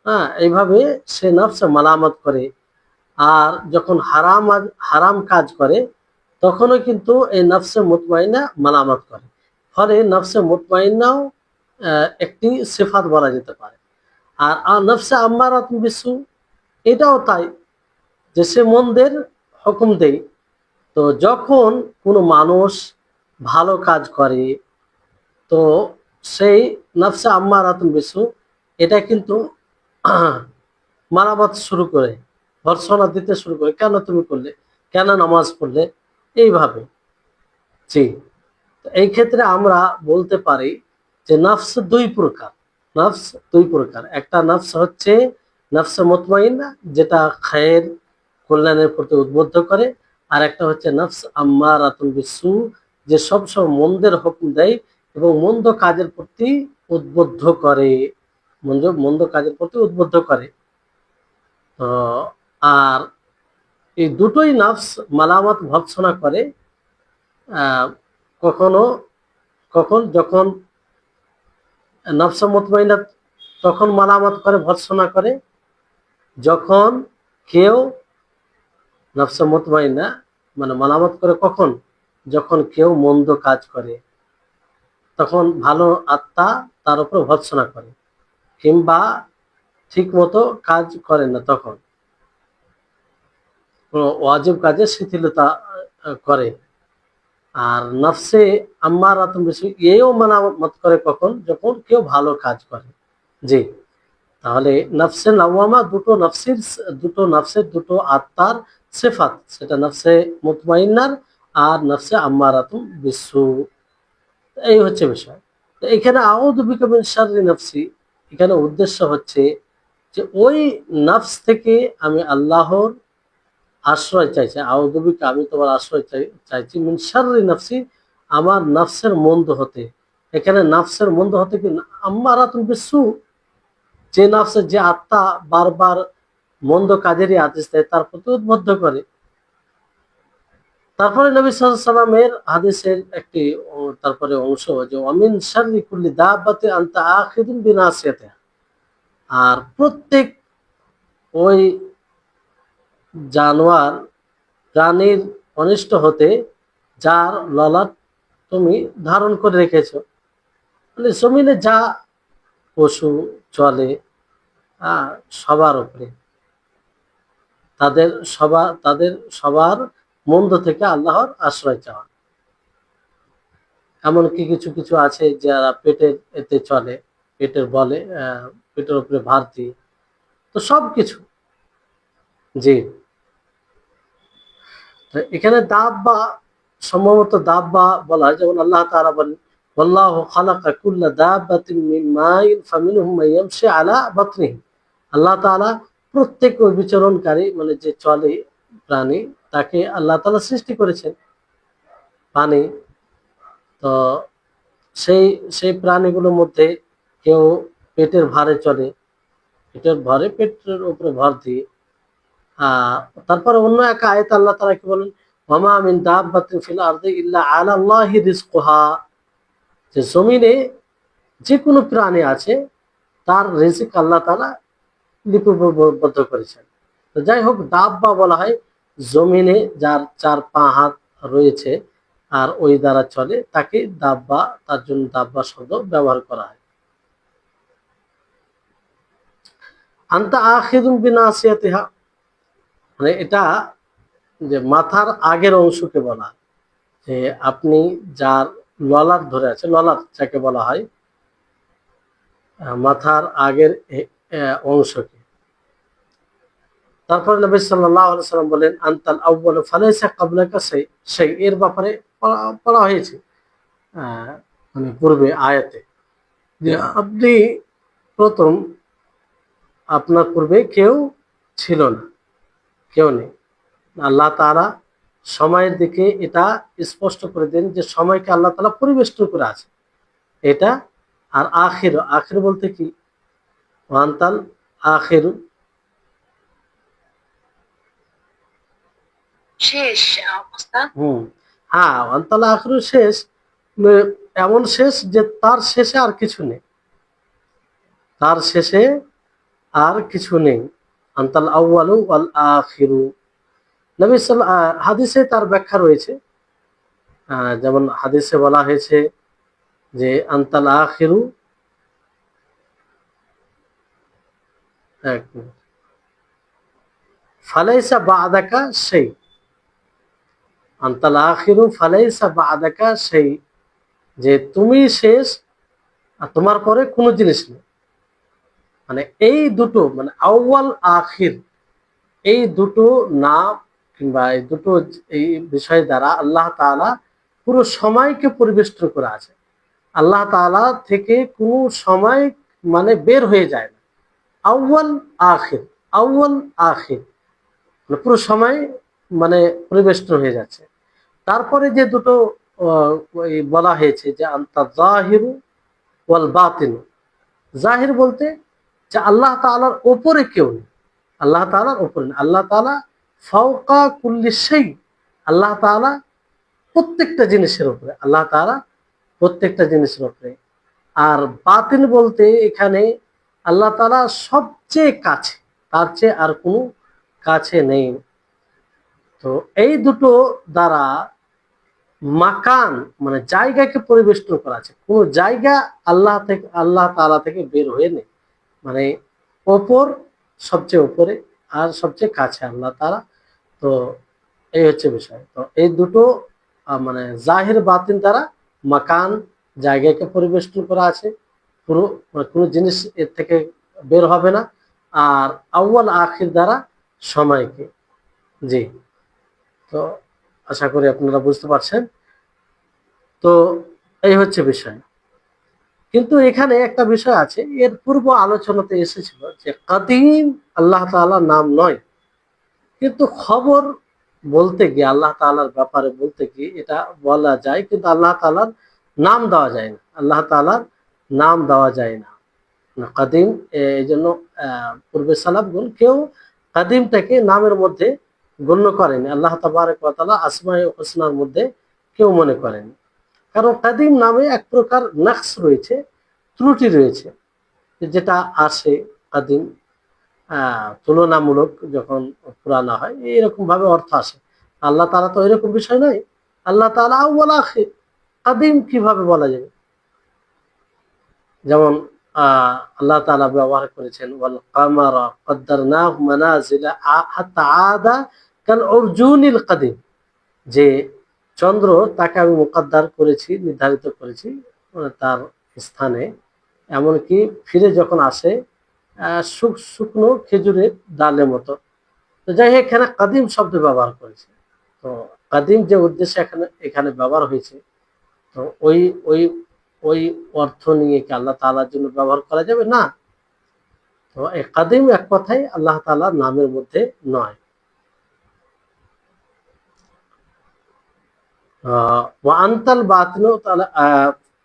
হ্যাঁ, এইভাবে সে নফসে মালামত করে। আর যখন হারাম কাজ করে, তখনও কিন্তু এই নফসে মুতমাইন্না মালামত করে। ফলে নফসে মুতমাইন্নাও একটি সিফাত বলা যেতে পারে। আর নফসে আম্মারাতুন বিসু এটাও তাই, যে সে মন্দের হুকুম দেয়। তো যখন কোনো মানুষ ভালো কাজ করে, তো সেই নফসে আম্মারাতুন বিসু এটা কিন্তু মারামাত শুরু করে, ভর্ৎসনা দিতে শুরু করে, কেন তুমি করলে, কেন নামাজ পড়লে, এইভাবে। জি, এই ক্ষেত্রে আমরা বলতে পারি যে নফস দুই প্রকার। নফস দুই প্রকার, একটা নফস হচ্ছে নফসে মুতমাইন্না, যেটা খায়ের কল্যাণের প্রতি উদ্বুদ্ধ করে, আর একটা হচ্ছে নফস আম্মারাতুন বিসু, যে সবসময় মন্দের হুকুম দেয় এবং মন্দ কাজের প্রতি উদ্বুদ্ধ করে, মন্দ কাজের প্রতি উদ্বুদ্ধ করে। তো আর এই দুটোই নফস মালামত ভর্ৎসনা করে। কখনো যখন নফস মুতমাইন্না তখন মালামত করে, ভর্ৎসনা করে, যখন কেউ নফস মুতমাইন্না মানে মালামত করে কখন? যখন কেউ মন্দ কাজ করে, তখন ভালো আত্মা তার উপর ভর্ৎসনা করে, কিংবা ঠিক মতো কাজ করে না, তখন ওয়াজিব কাজে শিথিলতা করে। আর নফসে আম্মারাতুন বিসু এও মালামত করে কখন? যখন কেউ ভালো কাজ করে। জি, তাহলে নফসে লাওয়ামা দুটো নফসের দুটো আত্মার সিফাত, সেটা নফসে মুতমাইন্নার আর নফসে আম্মারাতুন বিসু। এই হচ্ছে বিষয়। তো এখানে আউযু বিকা মিন শাররি নফসি, এখানে উদ্দেশ্য হচ্ছে যে ওই নফস থেকে আমি আল্লাহর আশ্রয় চাইছি। আউযু বিকা, আমি তোমার আশ্রয় চাইছি, মিন শাররি নফসি, আমার নফসের মন্দ হতে। এখানে নফসের মন্দ হতে কি? আম্মারাতুন বিসু, যে নফসের, যে আত্মা বারবার মন্দ কাজেরই আদেশ দেয়, তার প্রতি উদ্বুদ্ধ করে। তারপরে নবী সাল্লাল্লাহু আলাইহি সাল্লামের হাদিসের একটি তারপরে অংশ, যে ওয়ামিন শাররি কুল্লি দাব্বাতি আনতা আখিযুন বিনাসিয়াতিহা, আর প্রত্যেক ওই জানোয়ার, প্রাণীর অনিষ্ট হতে যার ললাট তুমি ধারণ করে রেখেছো। মানে জমিনে যা পশু চলে, সবার উপরে, তাদের সবার মন্দ থেকে আল্লাহর আশ্রয় চাওয়া। এমনকি কিছু কিছু আছে যারা পেটের এতে চলে, পেটের বলে, পেটের উপরে ভার দিয়ে, তো সবকিছু। জি, এখানে দাব্বা, সম্ভবত দাব্বা বলা হয়, যেমন আল্লাহ তাআলা বলেন ওয়াল্লাহু খালাকা কুল্লা দাব্বাতিন মিন মাইন ফামিনহুম মান ইয়ামশি আলা বাতনিহি। আল্লাহ তাআলা প্রত্যেক বিচরণকারী, মানে যে চলে প্রাণী, তাকে আল্লাহ তাআলা সৃষ্টি করেছেন পানি। তো সেই সেই প্রাণীগুলোর মধ্যে কেউ পেটের ভারে চলে, পেটের উপরে ভর দিয়ে। তারপরে অন্য এক আয়াত আল্লাহ তাআলা কি বলেন? ওয়ামা মিন দাব্বাতিন ফিল আরদি ইল্লা আলা আল্লাহি রিজকুহা, যে জমিনে যে কোনো প্রাণী আছে, তার রিজিক আল্লাহ তাআলা লিপিবদ্ধ করেছেন। তো যাই হোক, দাব্বা বলা হয় জমিনে যার 4 পা হাত রয়েছে আর ওই দ্বারা চলে, তাকে দাব্বা, তার জন্য দাব্বা শব্দ ব্যবহার করা হয়। আনতা আখিযুন বিনাসিয়াতিহা, মানে এটা যে মাথার আগের অংশকে বলা, যে আপনি যার ললাট ধরে আছে, ললাট যাকে বলা হয়, মাথার আগের অংশকে। তারপরে নবী সাল্লাল্লাহু আলাইহি ওয়াসাল্লাম বলেন আনতাল আউয়াল ফালাইসা ক্বাবলাকা শাই, এর ব্যাপারে পড়া হয়েছে মানে পূর্বে আয়াতে, যে আপনি প্রথম, আপনার পূর্বে কেউ ছিল না। কেউ নেই। আল্লাহ তাআলা সময়ের দিকে এটা স্পষ্ট করে দেন যে সময়কে আল্লাহ তাআলা পরিবেষ্টন করে আছে এটা। আর আখির, আখির বলতে কি? ওয়ান্তাল আখির, শেষ অবস্থা। হ্যাঁ, ওয়ান্তাল আখির শেষ, এমন শেষ যে তার শেষে আর কিছু নেই, তার শেষে আর কিছু নেই। আন্তাল আউয়ালু ওয়াল আখিরু। নবী হাদিসে তার ব্যাখ্যা রয়েছে। যেমন হাদিসে বলা হয়েছে যে আন্তাল আখিরু, এক মিনিট, ফালাইসা বাদাকা সেই, আন্তাল আখিরু ফালাইসা বাদাকা সেই, যে তুমি শেষ আর তোমার পরে কোনো জিনিস নেই। মানে এই দুটো, মানে আউয়াল আখির, এই দুটো নাম কিংবা এই দুটো এই বিষয় দ্বারা আল্লাহ তাআলা পুরো সময়কে পরিবেষ্টন করে আছে। আল্লাহ তাআলা থেকে কোনো সময় মানে বের হয়ে যায় না। আউয়াল আখির, আউয়াল আখির, মানে পুরো সময় মানে পরিবেষ্টন হয়ে যাচ্ছে। তারপরে যে দুটো বলা হয়েছে যে আনতা জাহিরু ওয়াল বাতিন। জাহির বলতে যে আল্লাহ তাআলার উপরে কেউ নেই, আল্লাহ তাআলার উপরে নেই, আল্লাহ তাআলা ফাওকা কুল্লি শাই, আল্লাহ তাআলা প্রত্যেকটা জিনিসের উপরে, আল্লাহ তাআলা প্রত্যেকটা জিনিসের উপরে। আর বাতিন বলতে এখানে আল্লাহ তাআলা সবচেয়ে কাছে, তার চেয়ে আর কোনো কাছে নেই। তো এই দুটো দ্বারা মাকান মানে জায়গাকে পরিবেষ্টন করা আছে, কোন জায়গা আল্লাহ থেকে, আল্লাহ তাআলা থেকে বের হয়ে নেই। মানে ওপর, সবচেয়ে উপরে, আর সবচেয়ে কাছে আল্লাহ তাআলা। তো এই হচ্ছে বিষয়। তো এই দুটো মানে জাহির বাতিন দ্বারা মাকান জায়গাকে পরিবেষ্টন করা আছে, পুরো মানে কোনো জিনিস এর থেকে বের হবে না। আর আউয়াল আখির দ্বারা সময়কে। জি, তো আশা করি আপনারা বুঝতে পারছেন। তো এই হচ্ছে বিষয়। কিন্তু এখানে একটা বিষয় আছে, এর পূর্ব আলোচনাতে এসেছিল যে কাদিম আল্লাহ তাআলার নাম নয়, কিন্তু খবর বলতে গিয়ে আল্লাহ তাআলার ব্যাপারে বলতে গিয়ে এটা বলা যায়, কিন্তু আল্লাহ তাআলার নাম দেওয়া যায় না, আল্লাহ তাআলার নাম দেওয়া যায় না। কাদিম এই জন্য পূর্বে সালাফগণ কেউ কাদিমটাকে নামের মধ্যে গণ্য করেনি, আল্লাহ তাবারক ওয়া তাআলা আসমায়ে হুসনার মধ্যে কেউ মনে করেনি। কারণ কাদিম নামে এক প্রকার নাকস রয়েছে, ত্রুটি রয়েছে, যেটা আসে কাদিম তুলনামূলক যখন পুরানা হয় এরকম ভাবে অর্থ আসে। আল্লাহ তাআলা তো এরকম বিষয় নয়, আল্লাহ তাআলা আউয়াল আখির, কাদিম কিভাবে বলা যাবে? যেমন আল্লাহ তাআলা ব্যবহার করেছেন ওয়াল কামারা কদ্দারনাহু মানাজিলা হাত্তা আদা কাল উরজুনিল কাদিম, যে চন্দ্র তাকে আমি মুকদ্দার করেছি, নির্ধারিত করেছি তার স্থানে, এমনকি ফিরে যখন আসে শুকনো খেজুরের ডালের মতো। তো যাই হোক, এখানে কাদিম শব্দ ব্যবহার করেছে। তো কাদিম যে উদ্দেশ্যে এখানে এখানে ব্যবহার হয়েছে, তো ওই ওই ওই অর্থ নিয়ে কি আল্লাহ তাআলার জন্য ব্যবহার করা যাবে? না। তো এই কাদিম এক কথায় আল্লাহ তাআলার নামের মধ্যে নয়। ওয়া আনতাল বাতিনু তাআলা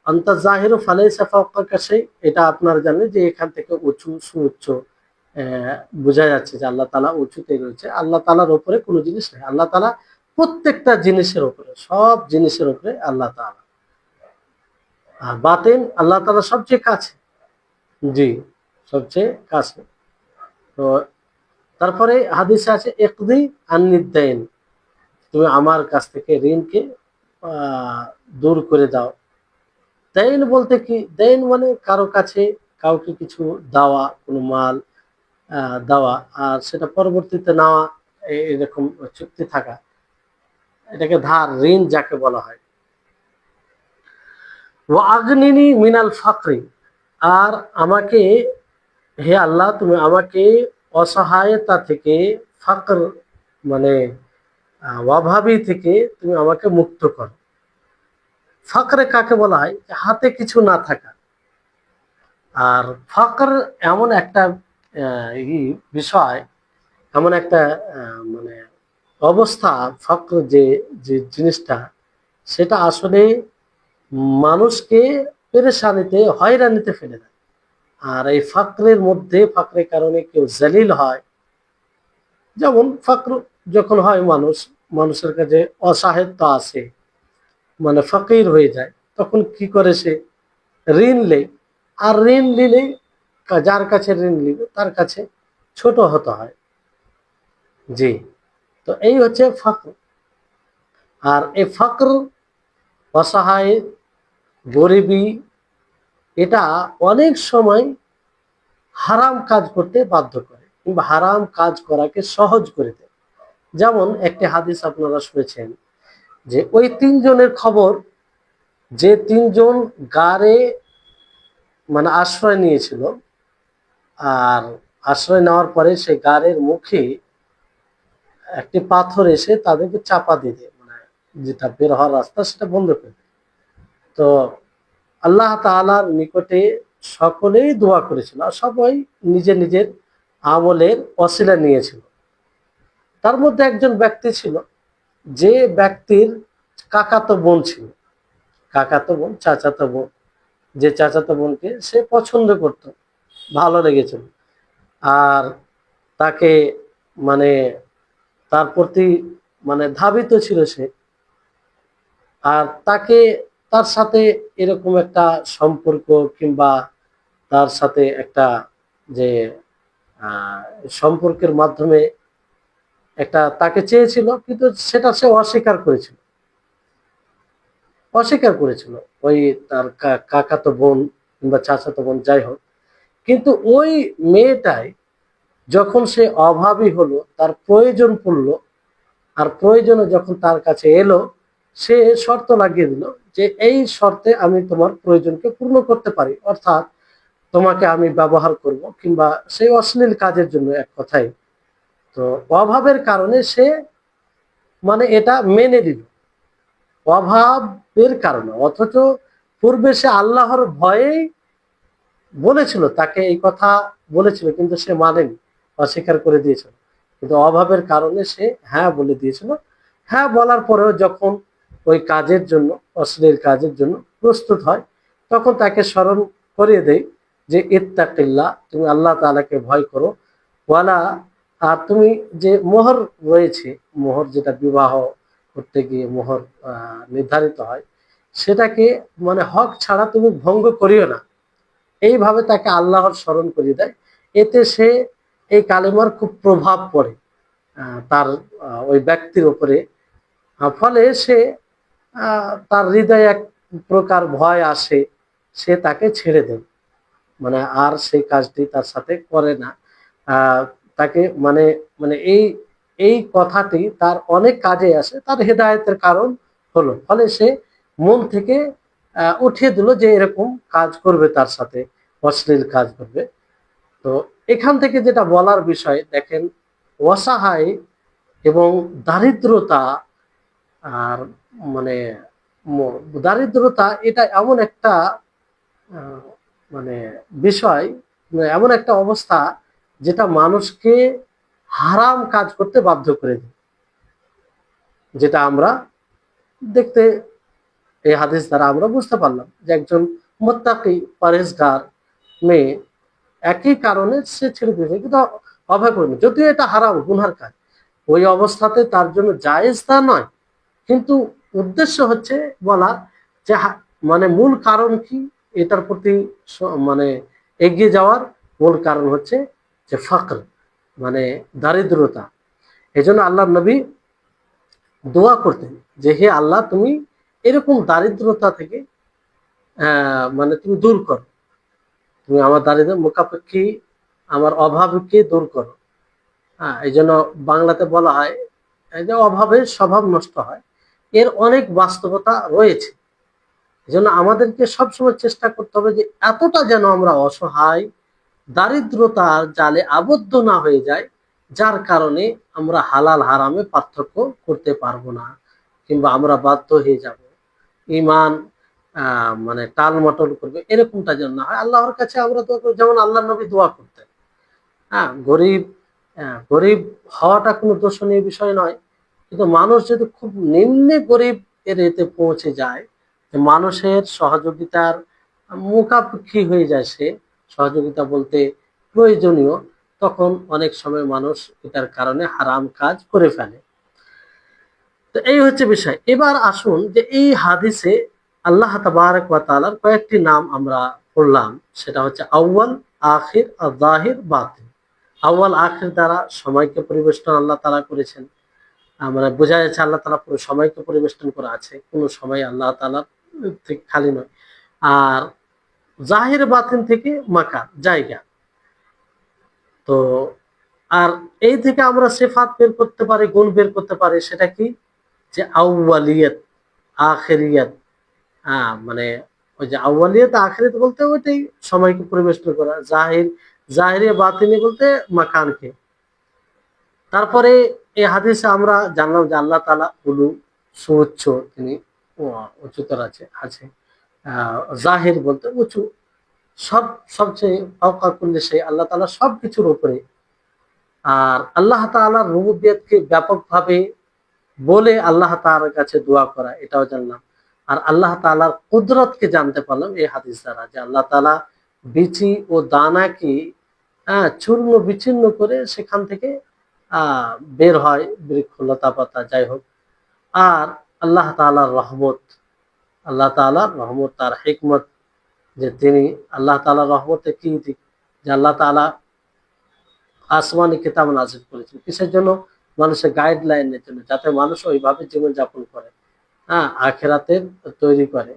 আনতা জাহিরু ফালাইসা ফাওকাকা শাই, এটা আপনারা জানেন যে এখান থেকে উঁচু সুউচ্চ বোঝা যাচ্ছে যে আল্লাহ তাআলা উঁচুতে রয়েছে, আল্লাহ তাআলার উপরে কোনো জিনিস নেই, আল্লাহ তাআলা প্রত্যেকটা জিনিসের উপরে, সব জিনিসের উপরে আল্লাহ তাআলা। আর বাতিন আল্লাহ তাআলা সবচেয়ে কাছে। জি, সবচেয়ে কাছে। তো তারপরে হাদিসে আছে ইকদি আন্নিদ-দাইন, তুমি আমার কাছ থেকে ঋণকে দূর করে দাও। দাইন বলতে কি? দাইন মানে কারো কাছে কাউকে কিছু দেওয়া, কোনো মাল দেওয়া, আর সেটা পরবর্তীতে নেওয়া, এরকম চুক্তি থাকা, এটাকে ধার, ঋণ যাকে বলা হয়। ওয়া আগনিনি মিনাল ফাকরি, আর আমাকে, হে আল্লাহ তুমি আমাকে অসহায়তা থেকে, ফাকর মানে অভাবী থেকে তুমি আমাকে মুক্ত করো। ফাকরে কাকে বলা হয়? হাতে কিছু না থাকা। আর ফাকর এমন একটা বিষয়, এমন একটা মানে অবস্থা, ফক্র যে যে জিনিসটা, সেটা আসলে মানুষকে পেরেশানিতে হয়রানিতে ফেলে দেয়। আর এই ফাকরের মধ্যে, ফাকরের কারণে কেউ জালিল হয়, যেমন ফাকর যখন হয় মানুষের কাছে অসাহিত্য আছে, মানে ফকির হয়ে যায়, তখন কি করে সে ঋণ লেয়। আর ঋণ নিলে যার কাছে ঋণ নিবে তার কাছে ছোট হতে হয়। জি, তো এই হচ্ছে ফকর। আর এই ফকর, অসহায়, গরিবী, এটা অনেক সময় হারাম কাজ করতে বাধ্য করে, কিংবা হারাম কাজ করাকে সহজ করে দেয়। যেমন একটি হাদিস আপনারা শুনেছেন, যে ওই তিনজনের খবর, যে তিনজন গাড়ে মানে আশ্রয় নিয়েছিল, আর আশ্রয় নেওয়ার পরে সেই গাড়ের মুখে একটি পাথর এসে তাদেরকে চাপা দিয়ে দেয়, মানে যেটা বের হওয়ার রাস্তা সেটা বন্ধ করে দেয়। তো আল্লাহ তাআলার নিকটে সকলেই দোয়া করেছিল, আর সবাই নিজের নিজের আমলের ওসিলা নিয়েছিল। তার মধ্যে একজন ব্যক্তি ছিল, যে ব্যক্তির কাকাতো বোন ছিল, কাকাতো বোন, চাচাতো বোন, যে চাচাতো বোনকে সে পছন্দ করত, ভালো লেগেছিল, আর তাকে মানে তার প্রতি মানে ধাবিত ছিল সে। আর তাকে, তার সাথে এরকম একটা সম্পর্ক, কিংবা তার সাথে একটা যে আহ, সম্পর্কের মাধ্যমে একটা তাকে চেয়েছিল, কিন্তু সেটা সে অস্বীকার করেছিল ওই তার কাকাতো বোন কিংবা চাচাতো বোন, যাই হোক। কিন্তু ওই মেয়েটাই যখন সে অভাবী হলো, তার প্রয়োজন পড়লো, আর প্রয়োজনে যখন তার কাছে এলো, সে শর্ত লাগিয়ে দিল যে এই শর্তে আমি তোমার প্রয়োজনকে পূর্ণ করতে পারি, অর্থাৎ তোমাকে আমি ব্যবহার করব, কিংবা সেই অশ্লীল কাজের জন্য, এক কথায়। তো অভাবের কারণে সে মানে এটা মেনে নিল, অভাবের কারণে। অথচ পূর্বে সে আল্লাহর ভয়েই বলেছিল, তাকে এই কথা বলেছিল, কিন্তু সে মানেনি, অস্বীকার করে দিয়েছিল। কিন্তু অভাবের কারণে সে হ্যাঁ বলে দিয়েছিল। হ্যাঁ বলার পরেও যখন ওই কাজের জন্য, অশ্লীল কাজের জন্য প্রস্তুত হয়, তখন তাকে স্মরণ করিয়ে দেয় যে ইত্তাকিল্লাহ, তুমি আল্লাহ তাআলাকে ভয় করো, ওয়ালা, আর তুমি যে মোহর রয়েছে, মোহর যেটা বিবাহ করতে গিয়ে মোহর নির্ধারিত হয়, সেটাকে মানে হক ছাড়া তুমি ভঙ্গ করিও না। এইভাবে তাকে আল্লাহর স্মরণ করিয়ে দেয়। এতে সে, এই কালেমার খুব প্রভাব পড়ে তার ওই ব্যক্তির উপরে। ফলে সে তার হৃদয়ে এক প্রকার ভয় আসে, সে তাকে ছেড়ে দেয়, মানে আর সেই কাজটি তার সাথে করে না। আহ, তাকে মানে মানে এই এই কথাটি তার অনেক কাজে আসে, তার হেদায়েতের কারণ হলো। ফলে সে মন থেকে উঠিয়ে দিল যে এরকম কাজ করবে, তার সাথে অশ্লীল কাজ করবে। তো এখান থেকে যেটা বলার বিষয় দেখেন, অসহায় এবং দারিদ্রতা, আর মানে দারিদ্রতা এটা এমন একটা আহ, মানে বিষয়, মানে এমন একটা অবস্থা, যেটা মানুষকে হারাম কাজ করতে বাধ্য করে দেয়। যেটা আমরা দেখতে, এই হাদিস দ্বারা আমরা বুঝতে পারলাম যে একজন মুত্তাকি, পরেজগার মেয়ে, একই কারণে সে ছেড়ে দিয়েছে, কিন্তু অভয় করবে, যদিও এটা হারাম, গুনহার কাজ, ওই অবস্থাতে তার জন্য জায়েজ তা নয়। কিন্তু উদ্দেশ্য হচ্ছে বলা যে মানে মূল কারণ কি, এটার প্রতি মানে এগিয়ে যাওয়ার মূল কারণ হচ্ছে যে ফকর, মানে দারিদ্রতা। এই জন্য আল্লাহ নবী দোয়া করতেন যে হে আল্লাহ, তুমি এরকম দারিদ্রতা থেকে মানে তুমি দূর করো, তুমি আমার দারিদ্র মুখাপেক্ষী, আমার অভাবকে দূর করো। হ্যাঁ, এই জন্য বাংলাতে বলা হয় এই যে অভাবের স্বভাব নষ্ট হয়, এর অনেক বাস্তবতা রয়েছে। এই জন্য আমাদেরকে সবসময় চেষ্টা করতে হবে যে এতটা যেন আমরা অসহায়, দারিদ্রতার জালে আবদ্ধ না হয়ে যায়, যার কারণে আমরা হালাল হারামে পার্থক্য করতে পারবো না, কিংবা আমরা বাধ্য হয়ে যাব, ইমান মানে টালমটল করবে, এরকমটা যেন না হয়। আল্লাহর কাছে আমরা দোয়া করি, যেমন আল্লাহ নবী দোয়া করতেন। হ্যাঁ, গরিব গরিব হওয়াটা কোনো দোষণীয় বিষয় নয়, কিন্তু মানুষ যদি খুব নিম্নে গরিব এর এতে পৌঁছে যায়, যে মানুষের সহযোগিতার মুখাপেক্ষী হয়ে যায়, সে সহযোগিতা বলতে প্রয়োজনীয়, তখন অনেক সময় মানুষ এটার কারণে হারাম কাজ করে ফেলে। তো এই হচ্ছে বিষয়। এবার আসুন যে এই হাদিসে আল্লাহ তাবারক ওয়া তাআলার কয়েকটি নাম আমরা পড়লাম, সেটা হচ্ছে আউয়াল, আখির আর জাহির, বাতিন। আউয়াল আখির দ্বারা সময়কে পরিবেষ্টন আল্লাহ তাআলা করেছেন। মানে বোঝা যাচ্ছে আল্লাহ তাআলা পুরো সময়কে পরিবেষ্টন করা আছে, কোনো সময় আল্লাহ তাআলার থেকে খালি নয়। আর জাহির বাতিন থেকে মাকান, জায়গা। তো আর এই থেকে আমরা সিফাত বের করতে পারি, গুণ বের করতে পারি, সেটা কি? যে আউয়ালিয়াত, আখিরিয়াত। মানে ওই যে আউয়ালিয়াত আখিরাত বলতে ওইটাই সময়কে পরিবেষ্টন করা, জাহির, জাহিরে বাতিনি বলতে মাকানকে। তারপরে এই হাদিসে আমরা জানলাম যে আল্লাহ তাআলা উলু, সুউচ্চ, তিনি উচ্চতর আছে। জাহির বলতে উঁচু, সব, সবচেয়ে ফাওকা কুল্লি শাই, আল্লাহ তাআলা সবকিছুর উপরে। আর আল্লাহ তাআলার রুবুবিয়তকে ব্যাপকভাবে বলে আল্লাহ তাআলার কাছে দোয়া করা, এটাও জানলাম। আর আল্লাহ তাআলার কুদরতকে জানতে পারলাম এই হাদিস দ্বারা, যে আল্লাহ তাআলা বিচি ও দানাকে চূর্ণ বিচ্ছিন্ন করে সেখান থেকে বের হয় বৃক্ষ, লতা পাতা, যাই হোক। আর আল্লাহ তাআলার রহমত, আল্লাহ তাআলার রহমত, তার হিকমত, যে তিনি, আল্লাহ তাআলার রহমতে কি দিক, যে আল্লাহ তাআলা আসমানি কিতাব নাযিল করেছেন কিসের জন্য? মানুষের গাইডলাইনের জন্য, যাতে মানুষ ওইভাবে জীবন যাপন করে, আখিরাতের তৈরি করে।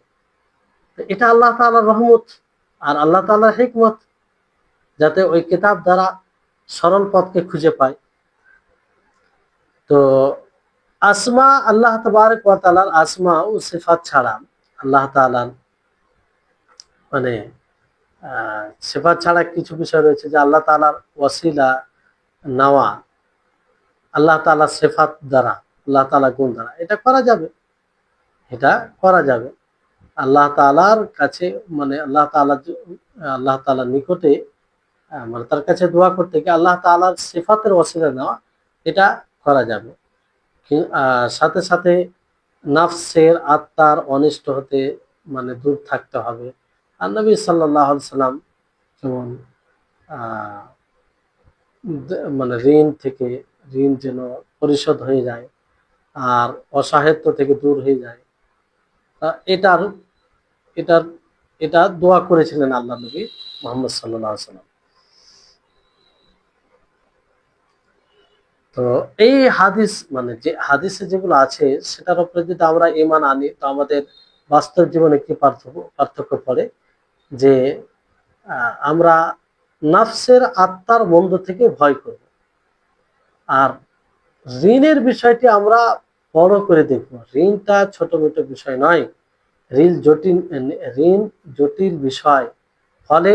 তো এটা আল্লাহ তাআলার রহমত আর আল্লাহ তাআলার হিকমত, যাতে ওই কিতাব দ্বারা সরল পথকে খুঁজে পায়। তো আসমা, আল্লাহ তাবারক ওয়া তাআলার আসমা ও সিফাত ছাড়া আল্লাহ তাআলার মানে সিফাত ছাড়া কিছু বিষয় রয়েছে, যে আল্লাহ তাআলার ওয়াসিলা নেওয়া আল্লাহ তাআলার সিফাত দ্বারা, আল্লাহ তাআলা গুণ দ্বারা, এটা করা যাবে, এটা করা যাবে। আল্লাহ তাআলার কাছে, মানে আল্লাহ তাআলার নিকটে, মানে তার কাছে দোয়া করতে গিয়ে আল্লাহ তাআলার সিফাতের ওয়াসিলা নেওয়া, এটা করা যাবে। সাথে সাথে নাফসের, আত্মার অনিষ্ট হতে মানে দূর থাকতে হবে। আর নবী সাল্লাল্লাহু আলাইহি সাল্লাম যেমন মানে ঋণ যেন পরিশোধ হয়ে যায় আর অসাহিত্য থেকে দূর হয়ে যায়, এটার এটার এটা দোয়া করেছিলেন আল্লাহ নবী মুহাম্মদ সাল্লাল্লাহু আলাইহি সাল্লাম। তো এই হাদিস, মানে যে হাদিসে যেগুলো আছে সেটার উপরে যদি আমরা ঈমান আনি, তো আমাদের বাস্তব জীবনে কি পার্থক্য পড়ে, যে আমরা নাফসের, আত্মার বন্ধ থেকে ভয় করব। আর ঋণের বিষয়টি আমরা বড় করে দেখব। ঋণটা ছোট মোটো বিষয় নয়, ঋণ জটিল বিষয়। ফলে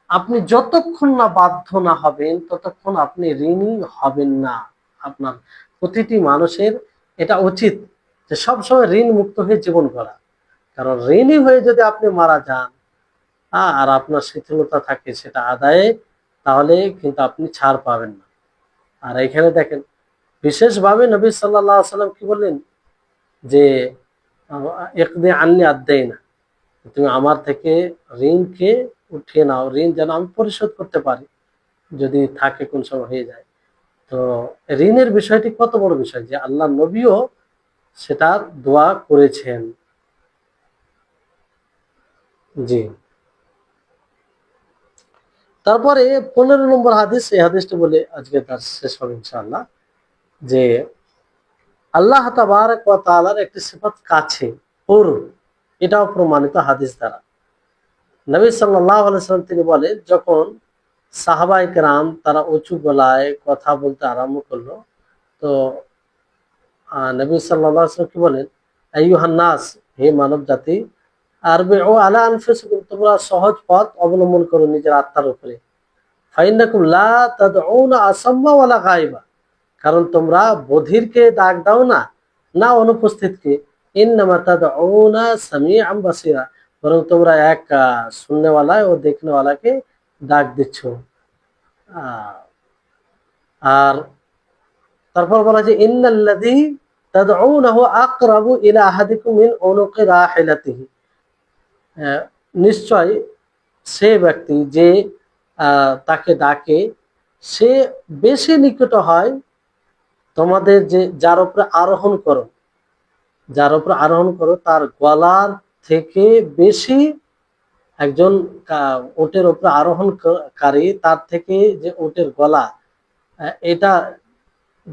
আপনি যতক্ষণ না বাধ্য না হবেন ততক্ষণ আপনি ঋণী হবেন না। আপনার প্রতিটি মানুষের এটা উচিত যে সবসময় ঋণ মুক্ত হয়ে জীবন করা। কারণ ঋণী হয়ে যদি আপনি মারা যান আর আপনার শিথিলতা থাকে সেটা আদায়ে, তাহলে কিন্তু আপনি ছাড় পাবেন না। আর এখানে দেখেন বিশেষভাবে নবী সাল্লাল্লাহু আলাইহি সাল্লাম কি বললেন, যে ইকদি আন্নি আদ-দাইনা, তুমি আমার থেকে ঋণকে উঠিয়ে নাও, ঋণ যেন আমি পরিশোধ করতে পারি যদি থাকে, কোন সময় হয়ে যায়। তো ঋণের বিষয়টি কত বড় বিষয়, যে আল্লাহ নবীও সেটার দোয়া করেছেন। জি। তারপরে 15 নম্বর হাদিস, এই হাদিসটা বলে আজকে তার শেষ হবে ইনশাআল্লাহ, যে আল্লাহ তাবারক ওয়া তাআলার একটি সিফাত কাছে, কুরব, এটাও প্রমাণিত হাদিস দ্বারা। নবী সাল্লাল্লাহু আলাইহি ওয়াসাল্লাম তিনি বলেন, যখন সাহাবায়ে কেরাম তারা উঁচু গলায় কথা বলতে আরম্ভ করলো, তো নবী সাল্লাল্লাহু আলাইহি ওয়াসাল্লাম কি বলেন, আইয়ুহান নাস, হে মানব জাতি, আরবিউ আলা আনফুসিকুম, তোমরা সহজ পথ অবলম্বন করো নিজের আত্মার উপরে। ফাইন্নাকুম লা তাদউনা আসাম্মা ওয়ালা গায়বা, কারণ তোমরা বধিরকে ডাক দাও না, না অনুপস্থিতকে। ইন্নামা তাদউনা সামিআন বাসীরা, বরং তোমরা এক শুননেওয়ালা ও দেখনেওয়ালাকে ডাক দিচ্ছ। আর তারপর বলা যে ইন্নাল্লাযী তাদউনাহু আকরাবু ইলা আহাদিকুম মিন উনুকি রাহিলাতিহি, নিশ্চয় সে ব্যক্তি যে তাকে ডাকে সে বেশি নিকট হয় তোমাদের যে যার উপরে আরোহণ করো, যার উপরে আরোহণ করো তার গলার থেকে বেশি একজন উটের উপরে আরোহণকারী তার থেকে যে উটের গলা এটা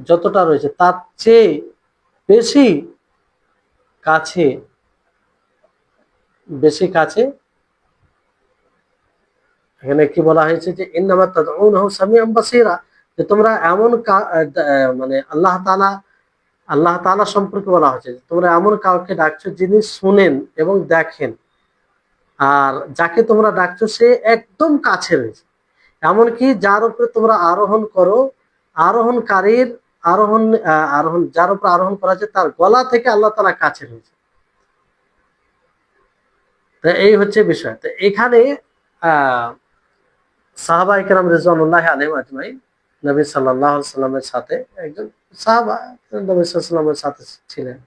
যতটা রয়েছে তার চেয়ে বেশি কাছে, বেশি কাছে। এখানে কি বলা হয়েছে যে ইন্নামা তাদউনাহু সামিআন বাসীরা, যে তোমরা এমন মানে আল্লাহ তাআলা সম্পর্কে বলা হয়েছে যে তোমরা এমন কাউকে ডাকছো যিনি শুনেন এবং দেখেন, আর যাকে তোমরা ডাকছো সে একদম কাছে রয়েছে। এমনকি যার উপরে তোমরা আরোহণ করো, আরোহণকারীর আরোহণ যার উপর আরোহণ করা আছে তার গলা থেকে আল্লাহ তাআলা কাছে রয়েছে। তো এই হচ্ছে বিষয়। তো এখানে সাহাবায়ে কেরাম রিজওয়ানুল্লাহি আলাইহিম আজমাইন নবী সাল্লাল্লাহু আলাইহি সাল্লামের সাথে, একজন সাহাবা নবী সাল্লাল্লাহু আলাইহি সাল্লামের সাথে ছিলেন।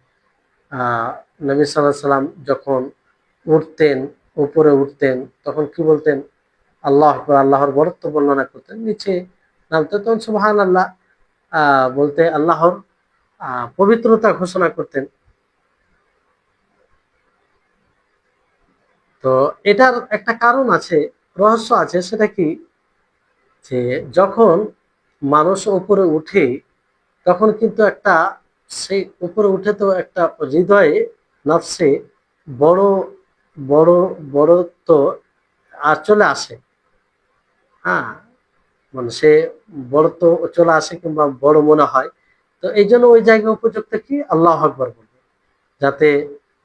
নবী সাল্লাল্লাহু আলাইহি সাল্লাম যখন উঠতেন, উপরে উঠতেন, তখন কি বলতেন? আল্লাহু আকবার, আল্লাহর বরত্ব বর্ণনা করতেন। নিচে নামতেন তখন সুবহানাল্লাহ বলতে আল্লাহর পবিত্রতা ঘোষণা করতেন। তো এটার একটা কারণ আছে, রহস্য আছে। সেটা কি? যে যখন মানুষ উপরে উঠে তখন কিন্তু একটা, সেই উপরে উঠে তো একটা হৃদয়ে নফসে বড় বড় বড়ত্ব আর চলে আসে। হ্যাঁ, মানে সে বড়ত্ব চলে আসে কিংবা বড় মনে হয়। তো এই জন্য ওই জায়গায় উপযুক্ত কি আল্লাহু আকবার বলবে, যাতে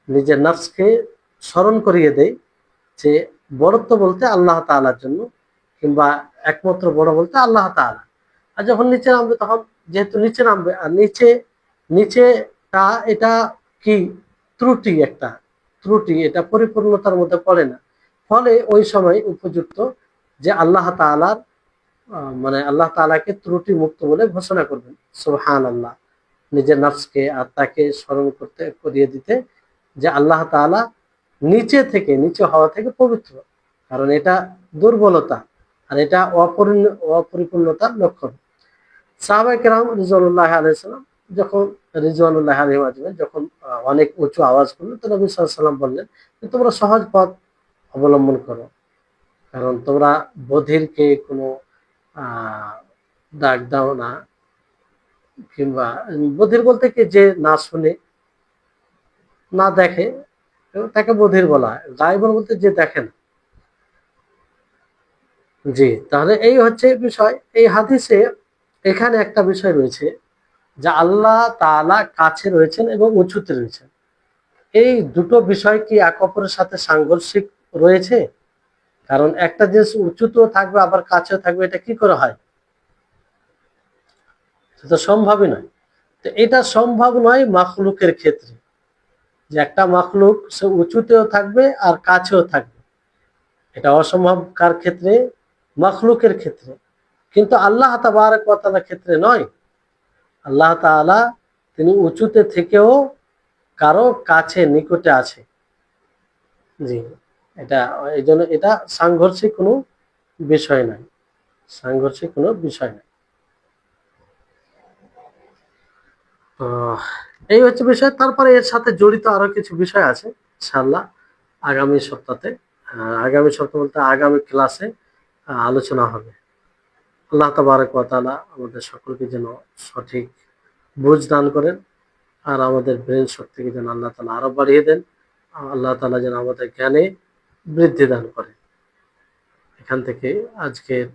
নিজের নফসকে স্মরণ করিয়ে দেয় যে বড়ত্ব বলতে আল্লাহ তাআলার জন্য, কিংবা একমাত্র বড় বলতে আল্লাহ তাআলা। আর যখন নিচে নামবে তখন যেহেতু নিচে নামবে, আর নিচেটা এটা কি ত্রুটি, একটা ত্রুটি, এটা পরিপূর্ণতার মধ্যে পড়ে না। ফলে ওই সময় উপযুক্ত যে আল্লাহ তাআলার মানে আল্লাহ তাআলাকে ত্রুটি মুক্ত বলে ঘোষণা করবেন সুবহানাল্লাহ, নিজের নফসকে আত্মাকে স্মরণ করতে করিয়ে দিতে যে আল্লাহ তাআলা নিচে হওয়া থেকে পবিত্র, কারণ এটা দুর্বলতা আর এটা অপরিপূর্ণতার লক্ষণ। সাহাবায়ে কেরাম রিজওয়ানুল্লাহি আলাইহিস সালাম যখন রিজওয়ানুল্লাহি আলাইহিম আজমাইন যখন অনেক উঁচু আওয়াজ করলেন, তো নবী সাল্লাল্লাহু আলাইহি ওয়াসাল্লাম বললেন যে তোমরা সহজ পথ অবলম্বন করো, কারণ তোমরা বধিরকে কোনো ডাক দাও না, কিংবা বধির বলতে কি যে না শুনে না দেখে তাকে বধির বলা হয়, গায়েবন বলতে যে দেখে না। জি, তাহলে এই হচ্ছে বিষয়। এই হাদিসে এখানে একটা বিষয় রয়েছে যে আল্লাহ তাআলা কাছে রয়েছেন এবং উঁচুতে রয়েছেন। এই দুটো বিষয় কি এক অপরের সাথে সাংঘর্ষিক রয়েছে? কারণ একটা জিনিস উঁচুতেও থাকবে আবার কাছেও থাকবে, এটা কি করে হয়? সেটা সম্ভবই নয়। তো এটা সম্ভব নয় মাখলুকের ক্ষেত্রে, যে একটা মাখলুক সে উঁচুতেও থাকবে আর কাছেও থাকবে, এটা অসম্ভব কার ক্ষেত্রে? মাখলুকের ক্ষেত্রে। কিন্তু আল্লাহ তাবারক ওয়া তাআলার ক্ষেত্রে নয়। আল্লাহ তাআলা তিনি উঁচুতে থেকেও কারো কাছে নিকটে আছে। জি, এটা এই জন্য এটা সাংঘর্ষিক কোনো বিষয় নয়, সাংঘর্ষিক কোনো বিষয় নয়। তো এই হচ্ছে বিষয়। তারপরে এর সাথে জড়িত আরো কিছু বিষয় আছে, ইনশাআল্লাহ আগামী সপ্তাহে, আগামী সপ্তাহ বলতে আগামী ক্লাসে আলোচনা হবে। আল্লাহ তাবারক ওয়া তাআলা আমাদের সকলকে যেন সঠিক বুঝ দান করেন, আর আমাদের ব্রেন শক্তিকে যেন আল্লাহ তাআলা আরো বাড়িয়ে দেন। আল্লাহ তাআলা যেন আমাদের জ্ঞানে বৃদ্ধি দান করেন। এখান থেকে আজকের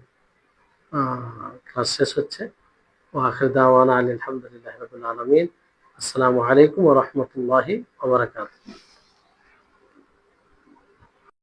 ক্লাস শেষ হচ্ছে। ওয়া আখির দাওয়ানা আলহামদুলিল্লাহি রাব্বিল আলামিন। আসসালামু আলাইকুম ওয়া রাহমাতুল্লাহি ওয়া বারাকাতুহু।